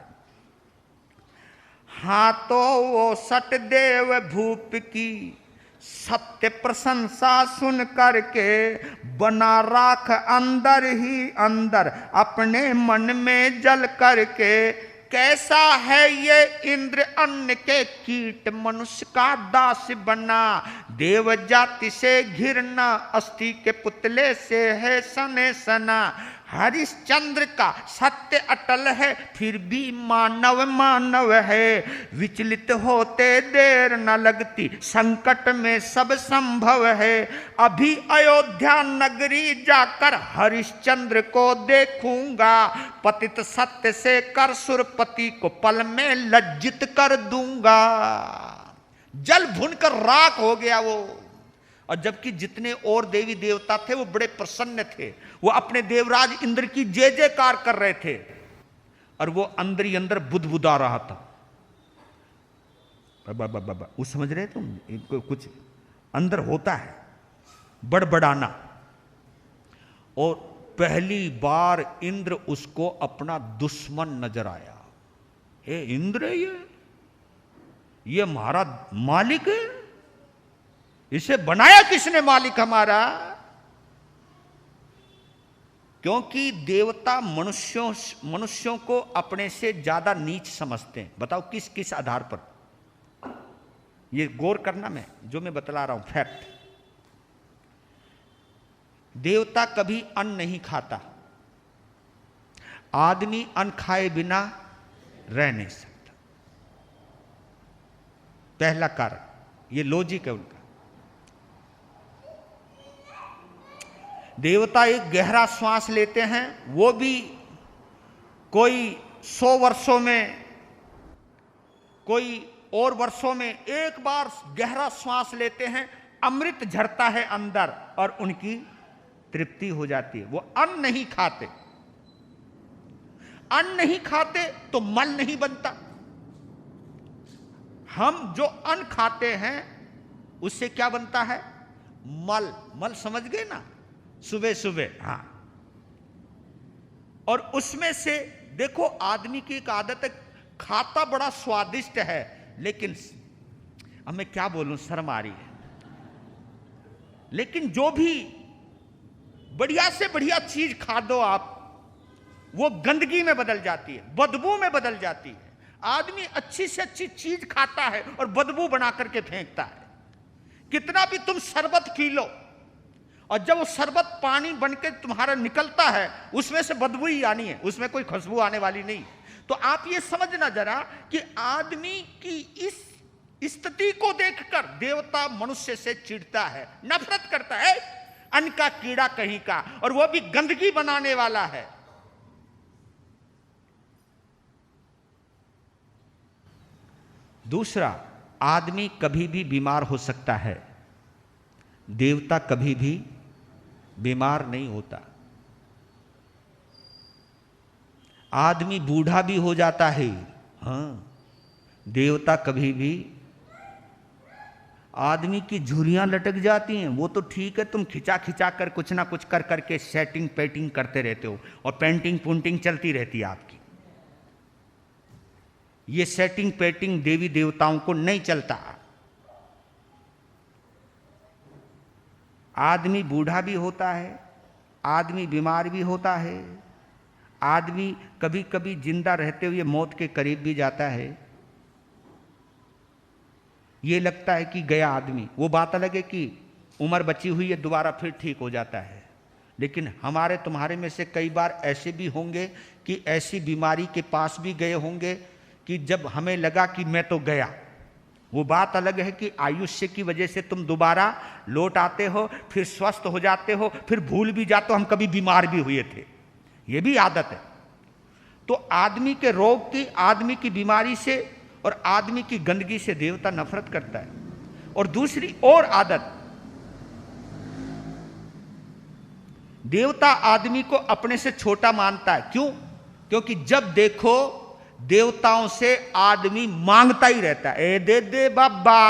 हां तो वो सटदेव भूप की सत्य प्रशंसा सुन करके बना राख अंदर ही अंदर अपने मन में जल करके। कैसा है ये इंद्र अन्न के कीट मनुष्य का दास बना, देव जाति से घिरना अस्थि के पुतले से है सने सना। हरिश्चंद्र का सत्य अटल है फिर भी मानव मानव है, विचलित होते देर न लगती संकट में सब संभव है। अभी अयोध्या नगरी जाकर हरिश्चंद्र को देखूंगा, पतित सत्य से कर सुरपति को पल में लज्जित कर दूंगा। जल भुनकर राख हो गया वो। और जबकि जितने और देवी देवता थे वो बड़े प्रसन्न थे, वो अपने देवराज इंद्र की जय जयकार कर रहे थे, और वो अंदर ही अंदर बुदबुदा रहा था। वो समझ रहे तुम, कुछ अंदर होता है बड़बड़ाना। और पहली बार इंद्र उसको अपना दुश्मन नजर आया। हे इंद्र, ये हमारा मालिक है, इसे बनाया किसने मालिक हमारा? क्योंकि देवता मनुष्यों को अपने से ज्यादा नीच समझते हैं। बताओ किस किस आधार पर? ये गौर करना, मैं जो मैं बतला रहा हूं फैक्ट। देवता कभी अन्न नहीं खाता, आदमी अन्न खाए बिना रह नहीं सकता। पहला कारण, ये लॉजिक है उनका। देवता एक गहरा श्वास लेते हैं, वो भी कोई 100 वर्षों में, कोई और वर्षों में एक बार गहरा श्वास लेते हैं, अमृत झरता है अंदर और उनकी तृप्ति हो जाती है। वो अन्न नहीं खाते। अन्न नहीं खाते तो मल नहीं बनता। हम जो अन्न खाते हैं उससे क्या बनता है? मल। मल समझ गए ना? सुबह सुबह, हाँ। और उसमें से देखो, आदमी की एक आदत है, खाता बड़ा स्वादिष्ट है, लेकिन अब मैं क्या बोलूं, शर्म आ रही है, लेकिन जो भी बढ़िया से बढ़िया चीज खा दो आप, वो गंदगी में बदल जाती है, बदबू में बदल जाती है। आदमी अच्छी से अच्छी चीज खाता है और बदबू बना करके फेंकता है। कितना भी तुम शरबत पी लो, और जब वो शरबत पानी बनके तुम्हारा निकलता है, उसमें से बदबू ही आनी है, उसमें कोई खुशबू आने वाली नहीं। तो आप ये समझना जरा कि आदमी की इस स्थिति को देखकर देवता मनुष्य से चिढ़ता है, नफरत करता है। अन्न का कीड़ा कहीं का, और वो भी गंदगी बनाने वाला है। दूसरा, आदमी कभी भी बीमार हो सकता है, देवता कभी भी बीमार नहीं होता। आदमी बूढ़ा भी हो जाता है, हाँ, देवता कभी भी। आदमी की झुर्रियां लटक जाती हैं, वो तो ठीक है, तुम खिंचा खिंचा कर कुछ ना कुछ कर करके सेटिंग पेटिंग करते रहते हो, और पेंटिंग पुंटिंग चलती रहती है आपकी। ये सेटिंग पेटिंग देवी देवताओं को नहीं चलता। आदमी बूढ़ा भी होता है, आदमी बीमार भी होता है, आदमी कभी कभी जिंदा रहते हुए मौत के करीब भी जाता है। ये लगता है कि गया आदमी, वो बात अलग है कि उम्र बची हुई है, दोबारा फिर ठीक हो जाता है। लेकिन हमारे तुम्हारे में से कई बार ऐसे भी होंगे कि ऐसी बीमारी के पास भी गए होंगे कि जब हमें लगा कि मैं तो गया। वो बात अलग है कि आयुष्य की वजह से तुम दोबारा लौट आते हो, फिर स्वस्थ हो जाते हो, फिर भूल भी जाते हो हम कभी बीमार भी हुए थे। ये भी आदत है। तो आदमी के रोग की, आदमी की बीमारी से और आदमी की गंदगी से देवता नफरत करता है। और दूसरी और आदत, देवता आदमी को अपने से छोटा मानता है। क्यों? क्योंकि जब देखो देवताओं से आदमी मांगता ही रहता है, ए दे दे बाबा,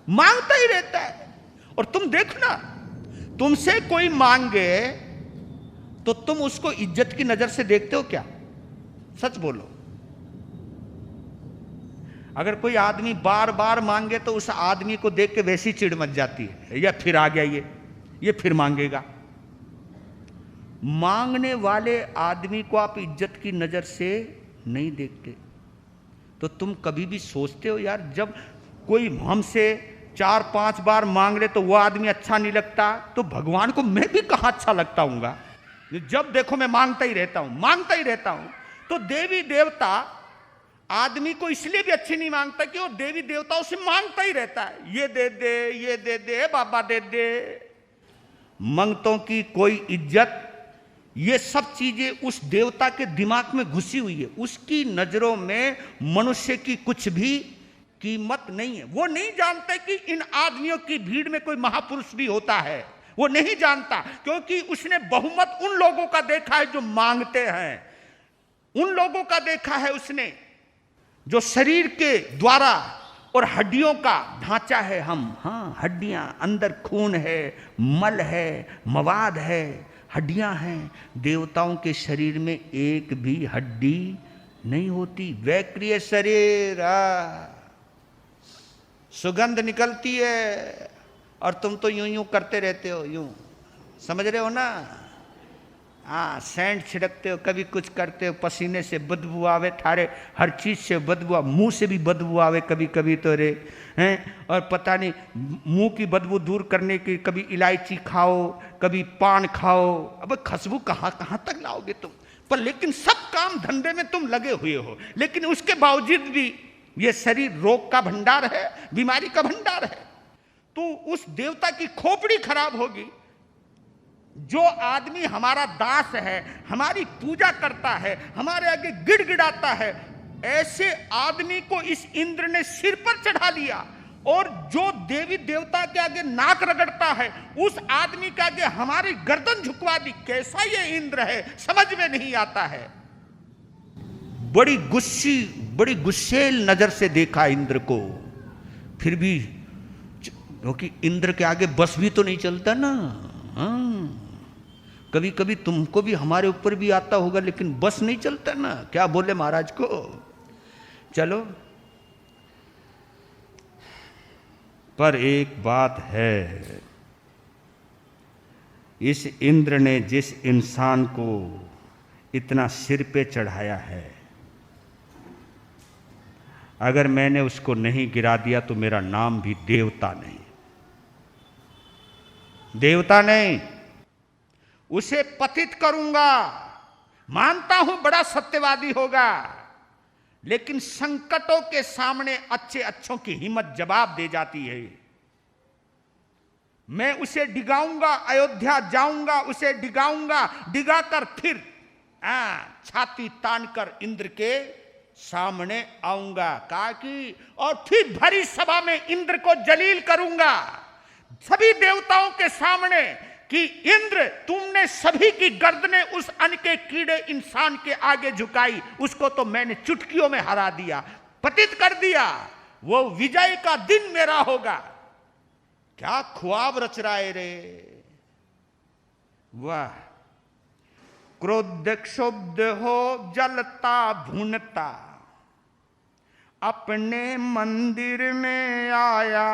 मांगता ही रहता है। और तुम देखना, तुमसे कोई मांगे तो तुम उसको इज्जत की नजर से देखते हो क्या? सच बोलो। अगर कोई आदमी बार बार मांगे तो उस आदमी को देख के वैसी चिढ़ मच जाती है, या फिर आ गया ये फिर मांगेगा। मांगने वाले आदमी को आप इज्जत की नजर से नहीं देखते। तो तुम कभी भी सोचते हो यार, जब कोई हमसे 4-5 बार मांग ले तो वो आदमी अच्छा नहीं लगता, तो भगवान को मैं भी कहां अच्छा लगता हूंगा? जब देखो मैं मांगता ही रहता हूं। तो देवी देवता आदमी को इसलिए भी अच्छे नहीं मांगता कि वो देवी देवताओं से मांगता ही रहता है, ये दे दे बाबा दे दे। मंगतों की कोई इज्जत, ये सब चीजें उस देवता के दिमाग में घुसी हुई है। उसकी नजरों में मनुष्य की कुछ भी कीमत नहीं है। वो नहीं जानते कि इन आदमियों की भीड़ में कोई महापुरुष भी होता है। वो नहीं जानता, क्योंकि उसने बहुमत उन लोगों का देखा है जो मांगते हैं, उन लोगों का देखा है उसने जो शरीर के द्वारा और हड्डियों का ढांचा है। हम, हाँ, हड्डियां, अंदर खून है, मल है, मवाद है, हड्डियां हैं। देवताओं के शरीर में एक भी हड्डी नहीं होती। वैक्रिय शरीर, सुगंध निकलती है और तुम तो यूं यूं करते रहते हो, यूं, समझ रहे हो ना? हाँ, सेंट छिड़कते हो, कभी कुछ करते हो, पसीने से बदबू आवे, थारे हर चीज से बदबू, मुंह से भी बदबू आवे कभी कभी तो रे हैं। और पता नहीं मुंह की बदबू दूर करने की कभी इलायची खाओ, कभी पान खाओ। अब खुशबू कहाँ कहाँ तक लाओगे तुम? पर लेकिन सब काम धंधे में तुम लगे हुए हो, लेकिन उसके बावजूद भी ये शरीर रोग का भंडार है, बीमारी का भंडार है। तो उस देवता की खोपड़ी खराब होगी। जो आदमी हमारा दास है, हमारी पूजा करता है, हमारे आगे गिड़गिड़ाता है, ऐसे आदमी को इस इंद्र ने सिर पर चढ़ा लिया। और जो देवी देवता के आगे नाक रगड़ता है, उस आदमी के आगे हमारी गर्दन झुकवा दी। कैसा ये इंद्र है, समझ में नहीं आता है। बड़ी गुस्सेल नजर से देखा इंद्र को। फिर भी, क्योंकि इंद्र के आगे बस भी तो नहीं चलता ना। कभी कभी तुमको भी, हमारे ऊपर भी आता होगा, लेकिन बस नहीं चलता ना। क्या बोले महाराज को? चलो, पर एक बात है, इस इंद्र ने जिस इंसान को इतना सिर पे चढ़ाया है, अगर मैंने उसको नहीं गिरा दिया तो मेरा नाम भी देवता नहीं, देवता नहीं। उसे पतित करूंगा। मानता हूं बड़ा सत्यवादी होगा, लेकिन संकटों के सामने अच्छे अच्छों की हिम्मत जवाब दे जाती है। मैं उसे डिगाऊंगा, अयोध्या जाऊंगा, उसे डिगाऊंगा, डिगाकर फिर छाती तानकर इंद्र के सामने आऊंगा, कहा कि, और फिर भरी सभा में इंद्र को जलील करूंगा, सभी देवताओं के सामने, कि इंद्र, तुमने सभी की गर्दनें उस अन्न के कीड़े इंसान के आगे झुकाई, उसको तो मैंने चुटकियों में हरा दिया, पतित कर दिया। वो विजय का दिन मेरा होगा। क्या ख्वाब रच रहा है रे, वाह। क्रोध क्षुब्ध हो जलता भूनता, अपने मंदिर में आया,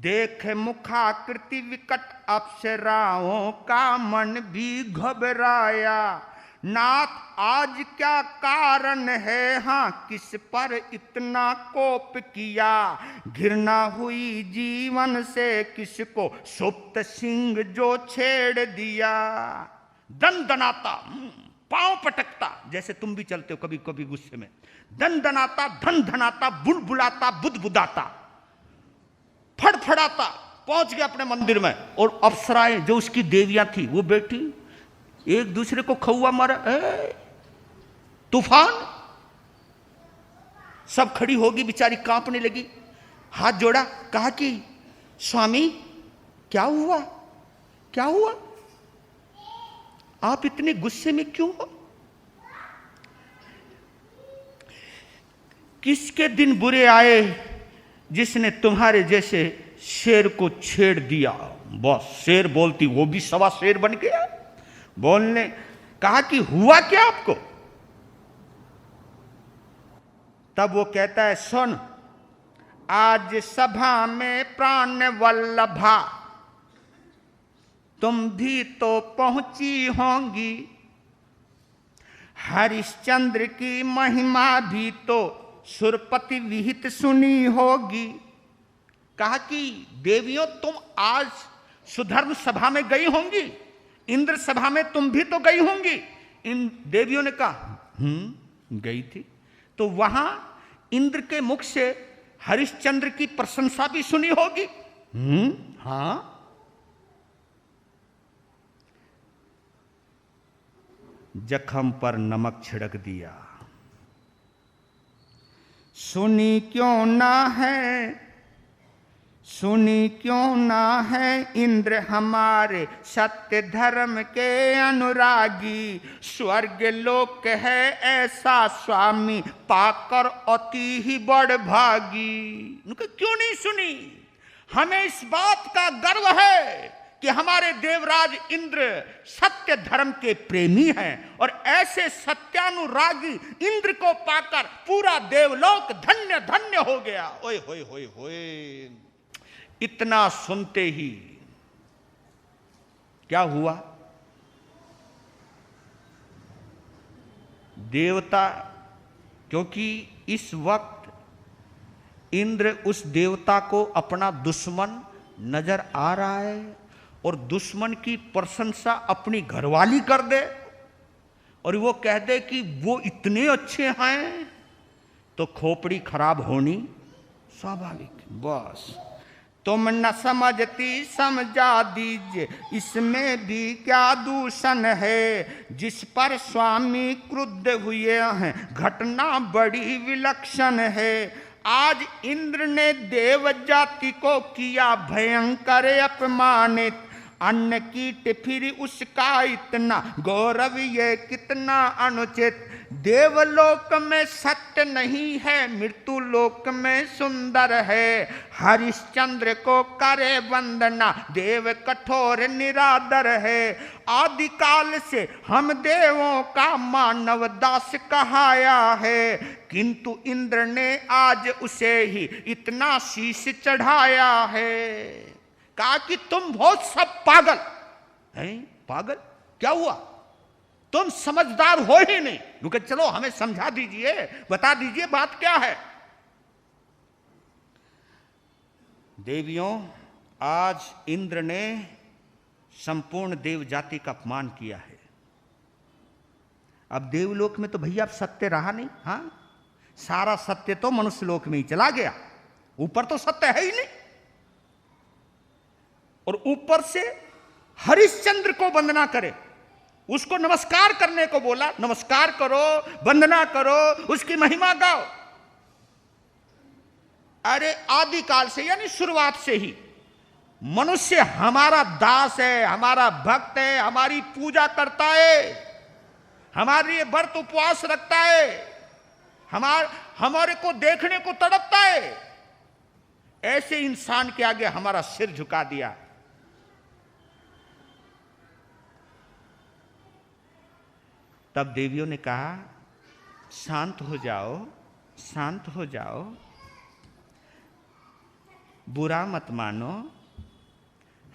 देख मुखाकृति विकट अप्सराओं का मन भी घबराया। नाथ आज क्या कारण है, हाँ किस पर इतना कोप किया, घृणा हुई जीवन से किसको सुप्त सिंह जो छेड़ दिया। दनदनाता, पांव पटकता, जैसे तुम भी चलते हो कभी कभी गुस्से में, दनदनाता, धन धनाता, बुलबुलाता, बुदबुदाता, फड़फड़ाता, पहुंच गया अपने मंदिर में। और अप्सराएं जो उसकी देवियां थी वो बैठी, एक दूसरे को खौआ मारा, तूफान, सब खड़ी होगी, बेचारी कांपने लगी, हाथ जोड़ा, कहा कि स्वामी क्या हुआ, क्या हुआ? आप इतने गुस्से में क्यों हो? किसके दिन बुरे आए जिसने तुम्हारे जैसे शेर को छेड़ दिया? बस शेर बोलती वो भी सवा शेर बन गया। बोलने कहा कि हुआ क्या आपको? तब वो कहता है, सुन, आज सभा में प्राण वल्लभा तुम भी तो पहुंची होंगी, हरिश्चंद्र की महिमा भी तो सुरपति विहित सुनी होगी। कहा कि देवियों तुम आज सुधर्म सभा में गई होंगी, इंद्र सभा में तुम भी तो गई होंगी। इन देवियों ने कहा गई थी। तो वहां इंद्र के मुख से हरिश्चंद्र की प्रशंसा भी सुनी होगी। हां। जख्म पर नमक छिड़क दिया। सुनी क्यों ना है, सुनी क्यों ना है इंद्र हमारे सत्य धर्म के अनुरागी। स्वर्ग लोक है ऐसा स्वामी पाकर अति ही बड़ भागी। उनका क्यों नहीं सुनी? हमें इस बात का गर्व है कि हमारे देवराज इंद्र सत्य धर्म के प्रेमी हैं और ऐसे सत्यानुरागी इंद्र को पाकर पूरा देवलोक धन्य धन्य हो गया। ओए होए होए होए। इतना सुनते ही क्या हुआ? देवता, क्योंकि इस वक्त इंद्र उस देवता को अपना दुश्मन नजर आ रहा है और दुश्मन की प्रशंसा अपनी घरवाली कर दे और वो कह दे कि वो इतने अच्छे हैं, तो खोपड़ी खराब होनी स्वाभाविक। बस तुम न समझती समझा दीजिए, इसमें भी क्या दूषण है। जिस पर स्वामी क्रुद्ध हुए हैं घटना बड़ी विलक्षण है। आज इंद्र ने देव जाति को किया भयंकर अपमानित। अन्न कीट फिर उसका इतना गौरव, ये कितना अनुचित। देवलोक में सत्य नहीं है, मृत्यु लोक में सुंदर है। हरिश्चंद्र को करे वंदना, देव कठोर निरादर है। आदि काल से हम देवों का मानव दास कहाया है, किंतु इंद्र ने आज उसे ही इतना शीश चढ़ाया है। कहा कि तुम बहुत सब पागल हैं। पागल क्या हुआ? तुम समझदार हो ही नहीं। रुके, चलो हमें समझा दीजिए, बता दीजिए बात क्या है। देवियों, आज इंद्र ने संपूर्ण देव जाति का अपमान किया है। अब देवलोक में तो भैया अब सत्य रहा नहीं। हाँ, सारा सत्य तो मनुष्य लोक में ही चला गया, ऊपर तो सत्य है ही नहीं। और ऊपर से हरिश्चंद्र को वंदना करे, उसको नमस्कार करने को बोला। नमस्कार करो, वंदना करो, उसकी महिमा गाओ। अरे आदिकाल से यानी शुरुआत से ही मनुष्य हमारा दास है, हमारा भक्त है, हमारी पूजा करता है, हमारे लिए व्रत उपवास रखता है, हमारे को देखने को तड़पता है। ऐसे इंसान के आगे हमारा सिर झुका दिया। तब देवियों ने कहा, शांत हो जाओ, शांत हो जाओ, बुरा मत मानो।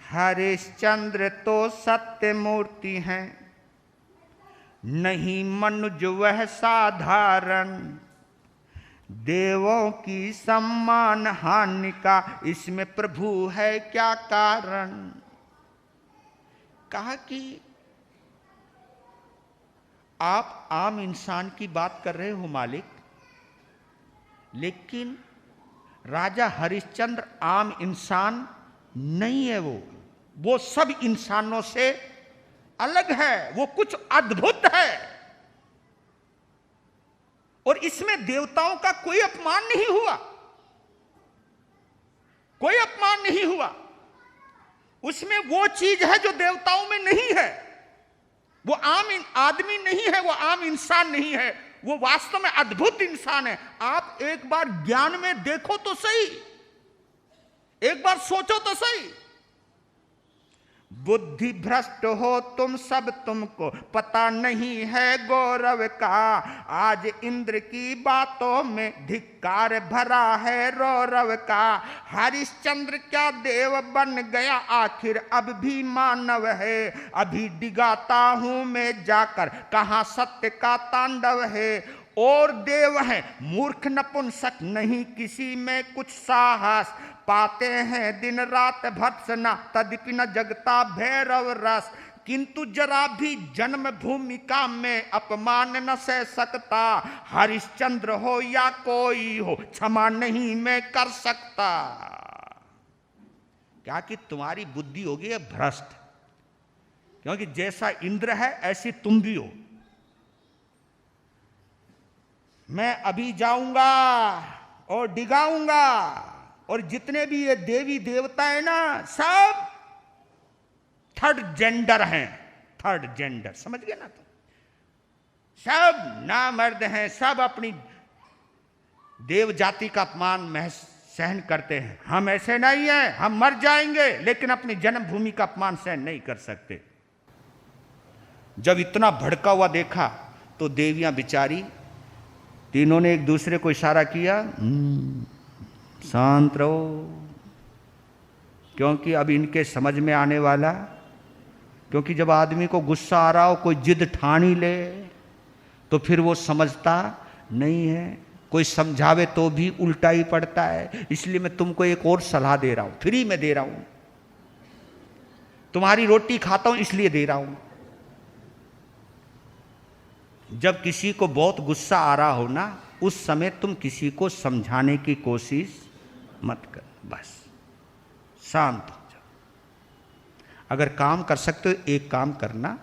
हरिश्चंद्र तो सत्य मूर्ति हैं, नहीं मनुज वह साधारण। देवों की सम्मान हानि का इसमें प्रभु है क्या कारण। कहा कि आप आम इंसान की बात कर रहे हो मालिक, लेकिन राजा हरिश्चंद्र आम इंसान नहीं है। वो सब इंसानों से अलग है, वो कुछ अद्भुत है। और इसमें देवताओं का कोई अपमान नहीं हुआ, कोई अपमान नहीं हुआ। उसमें वो चीज है जो देवताओं में नहीं है। वो आम आदमी नहीं है, वो आम इंसान नहीं है, वो वास्तव में अद्भुत इंसान है। आप एक बार ज्ञान में देखो तो सही, एक बार सोचो तो सही। बुद्धि भ्रष्ट हो तुम सब, तुमको पता नहीं है गौरव का। आज इंद्र की बातों में धिक्कार भरा है रौरव का। हरिश्चंद्र क्या देव बन गया, आखिर अब भी मानव है। अभी डिगाता हूं मैं जाकर, कहां सत्य का तांडव है। और देव है मूर्ख नपुंसक, नहीं किसी में कुछ साहस। पाते हैं दिन रात भत्सना, तदपि न जगता भैरव रस। किंतु जरा भी जन्म भूमिका में अपमान न सह सकता। हरिश्चंद्र हो या कोई हो, क्षमा नहीं मैं कर सकता। क्या कि तुम्हारी बुद्धि होगी भ्रष्ट, क्योंकि जैसा इंद्र है ऐसी तुम भी हो। मैं अभी जाऊंगा और डिगाऊंगा, और जितने भी ये देवी देवता है ना, सब थर्ड जेंडर हैं। थर्ड जेंडर समझ गए ना तुम? सब नामर्द हैं, सब अपनी देव जाति का अपमान सहन करते हैं। हम ऐसे नहीं हैं, हम मर जाएंगे लेकिन अपनी जन्मभूमि का अपमान सहन नहीं कर सकते। जब इतना भड़का हुआ देखा तो देवियां बिचारी तीनों ने एक दूसरे को इशारा किया, शांत रहो, क्योंकि अब इनके समझ में आने वाला। क्योंकि जब आदमी को गुस्सा आ रहा हो, कोई जिद ठान ही ले, तो फिर वो समझता नहीं है। कोई समझावे तो भी उल्टा ही पड़ता है। इसलिए मैं तुमको एक और सलाह दे रहा हूं, फ्री में दे रहा हूं। तुम्हारी रोटी खाता हूं इसलिए दे रहा हूं। जब किसी को बहुत गुस्सा आ रहा हो ना, उस समय तुम किसी को समझाने की कोशिश मत कर, बस शांत हो जाओ। अगर काम कर सकते हो एक काम करना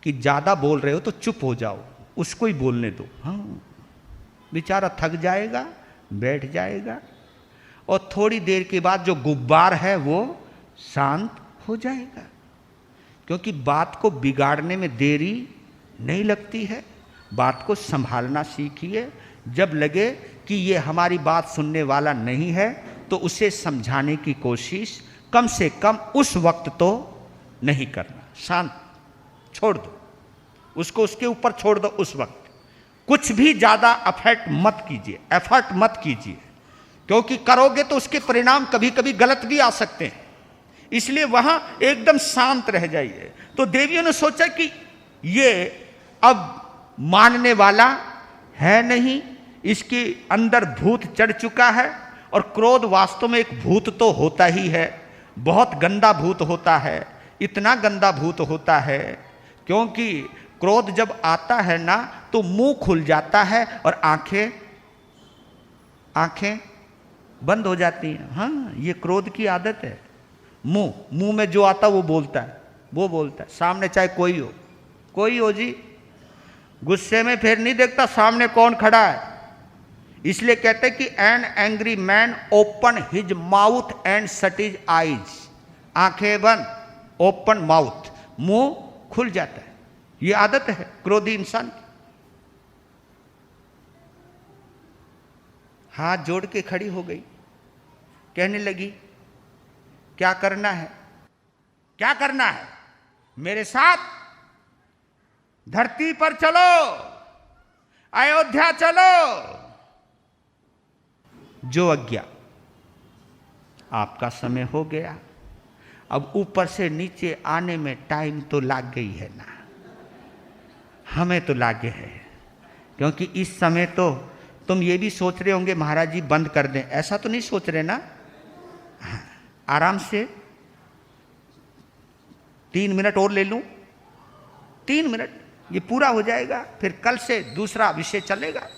कि ज्यादा बोल रहे हो तो चुप हो जाओ, उसको ही बोलने दो। हाँ, बेचारा थक जाएगा, बैठ जाएगा, और थोड़ी देर के बाद जो गुब्बार है वो शांत हो जाएगा। क्योंकि बात को बिगाड़ने में देरी नहीं लगती है। बात को संभालना सीखिए। जब लगे कि ये हमारी बात सुनने वाला नहीं है तो उसे समझाने की कोशिश कम से कम उस वक्त तो नहीं करना। शांत छोड़ दो उसको, उसके ऊपर छोड़ दो। उस वक्त कुछ भी ज्यादा एफर्ट मत कीजिए, क्योंकि करोगे तो उसके परिणाम कभी कभी गलत भी आ सकते हैं। इसलिए वहां एकदम शांत रह जाइए। तो देवियों ने सोचा कि ये अब मानने वाला है नहीं, इसके अंदर भूत चढ़ चुका है। और क्रोध वास्तव में एक भूत तो होता ही है, बहुत गंदा भूत होता है। इतना गंदा भूत होता है क्योंकि क्रोध जब आता है ना तो मुंह खुल जाता है और आंखें बंद हो जाती हैं। हाँ, ये क्रोध की आदत है। मुंह में जो आता वो बोलता है, सामने चाहे कोई हो जी। गुस्से में फिर नहीं देखता सामने कौन खड़ा है। इसलिए कहते हैं कि an angry man open his mouth and shut his eyes. आंखें बंद, ओपन माउथ, मुंह खुल जाता है। ये आदत है क्रोधी इंसान की। हाथ जोड़ के खड़ी हो गई, कहने लगी क्या करना है मेरे साथ? धरती पर चलो, अयोध्या चलो। जो आज्ञा, आपका समय हो गया। अब ऊपर से नीचे आने में टाइम तो लाग गई है ना, हमें तो लागे है। क्योंकि इस समय तो तुम ये भी सोच रहे होंगे महाराज जी बंद कर दें, ऐसा तो नहीं सोच रहे ना। हाँ, आराम से 3 मिनट और ले लूं, 3 मिनट ये पूरा हो जाएगा, फिर कल से दूसरा विषय चलेगा।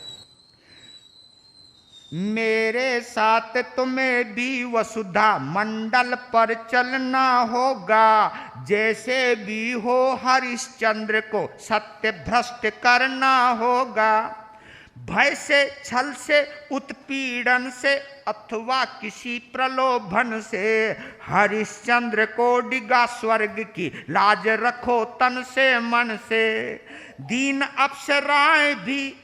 मेरे साथ तुम्हें भी वसुधा मंडल पर चलना होगा। जैसे भी हो हरिश्चंद्र को सत्य भ्रष्ट करना होगा। भय से, छल से, उत्पीड़न से अथवा किसी प्रलोभन से हरिश्चंद्र को डिगा स्वर्ग की लाज रखो तन से मन से। दीन अप्सराएं भी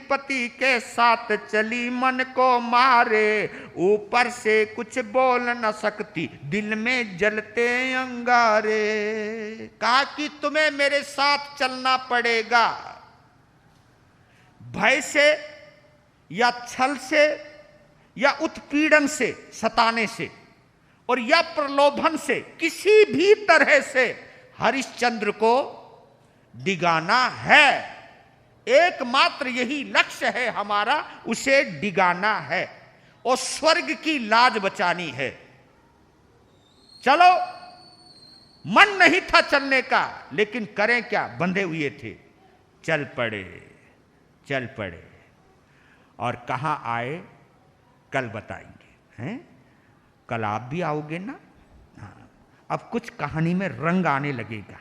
पति के साथ चली मन को मारे, ऊपर से कुछ बोल न सकती दिल में जलते अंगारे। कहा कि तुम्हें मेरे साथ चलना पड़ेगा। भय से या छल से या उत्पीड़न से, सताने से, और या प्रलोभन से, किसी भी तरह से हरिश्चंद्र को डिगाना है। एकमात्र यही लक्ष्य है हमारा, उसे डिगाना है और स्वर्ग की लाज बचानी है। चलो, मन नहीं था चलने का, लेकिन करें क्या, बंधे हुए थे। चल पड़े और कहां आए कल बताएंगे। हैं, कल आप भी आओगे ना। हाँ, अब कुछ कहानी में रंग आने लगेगा।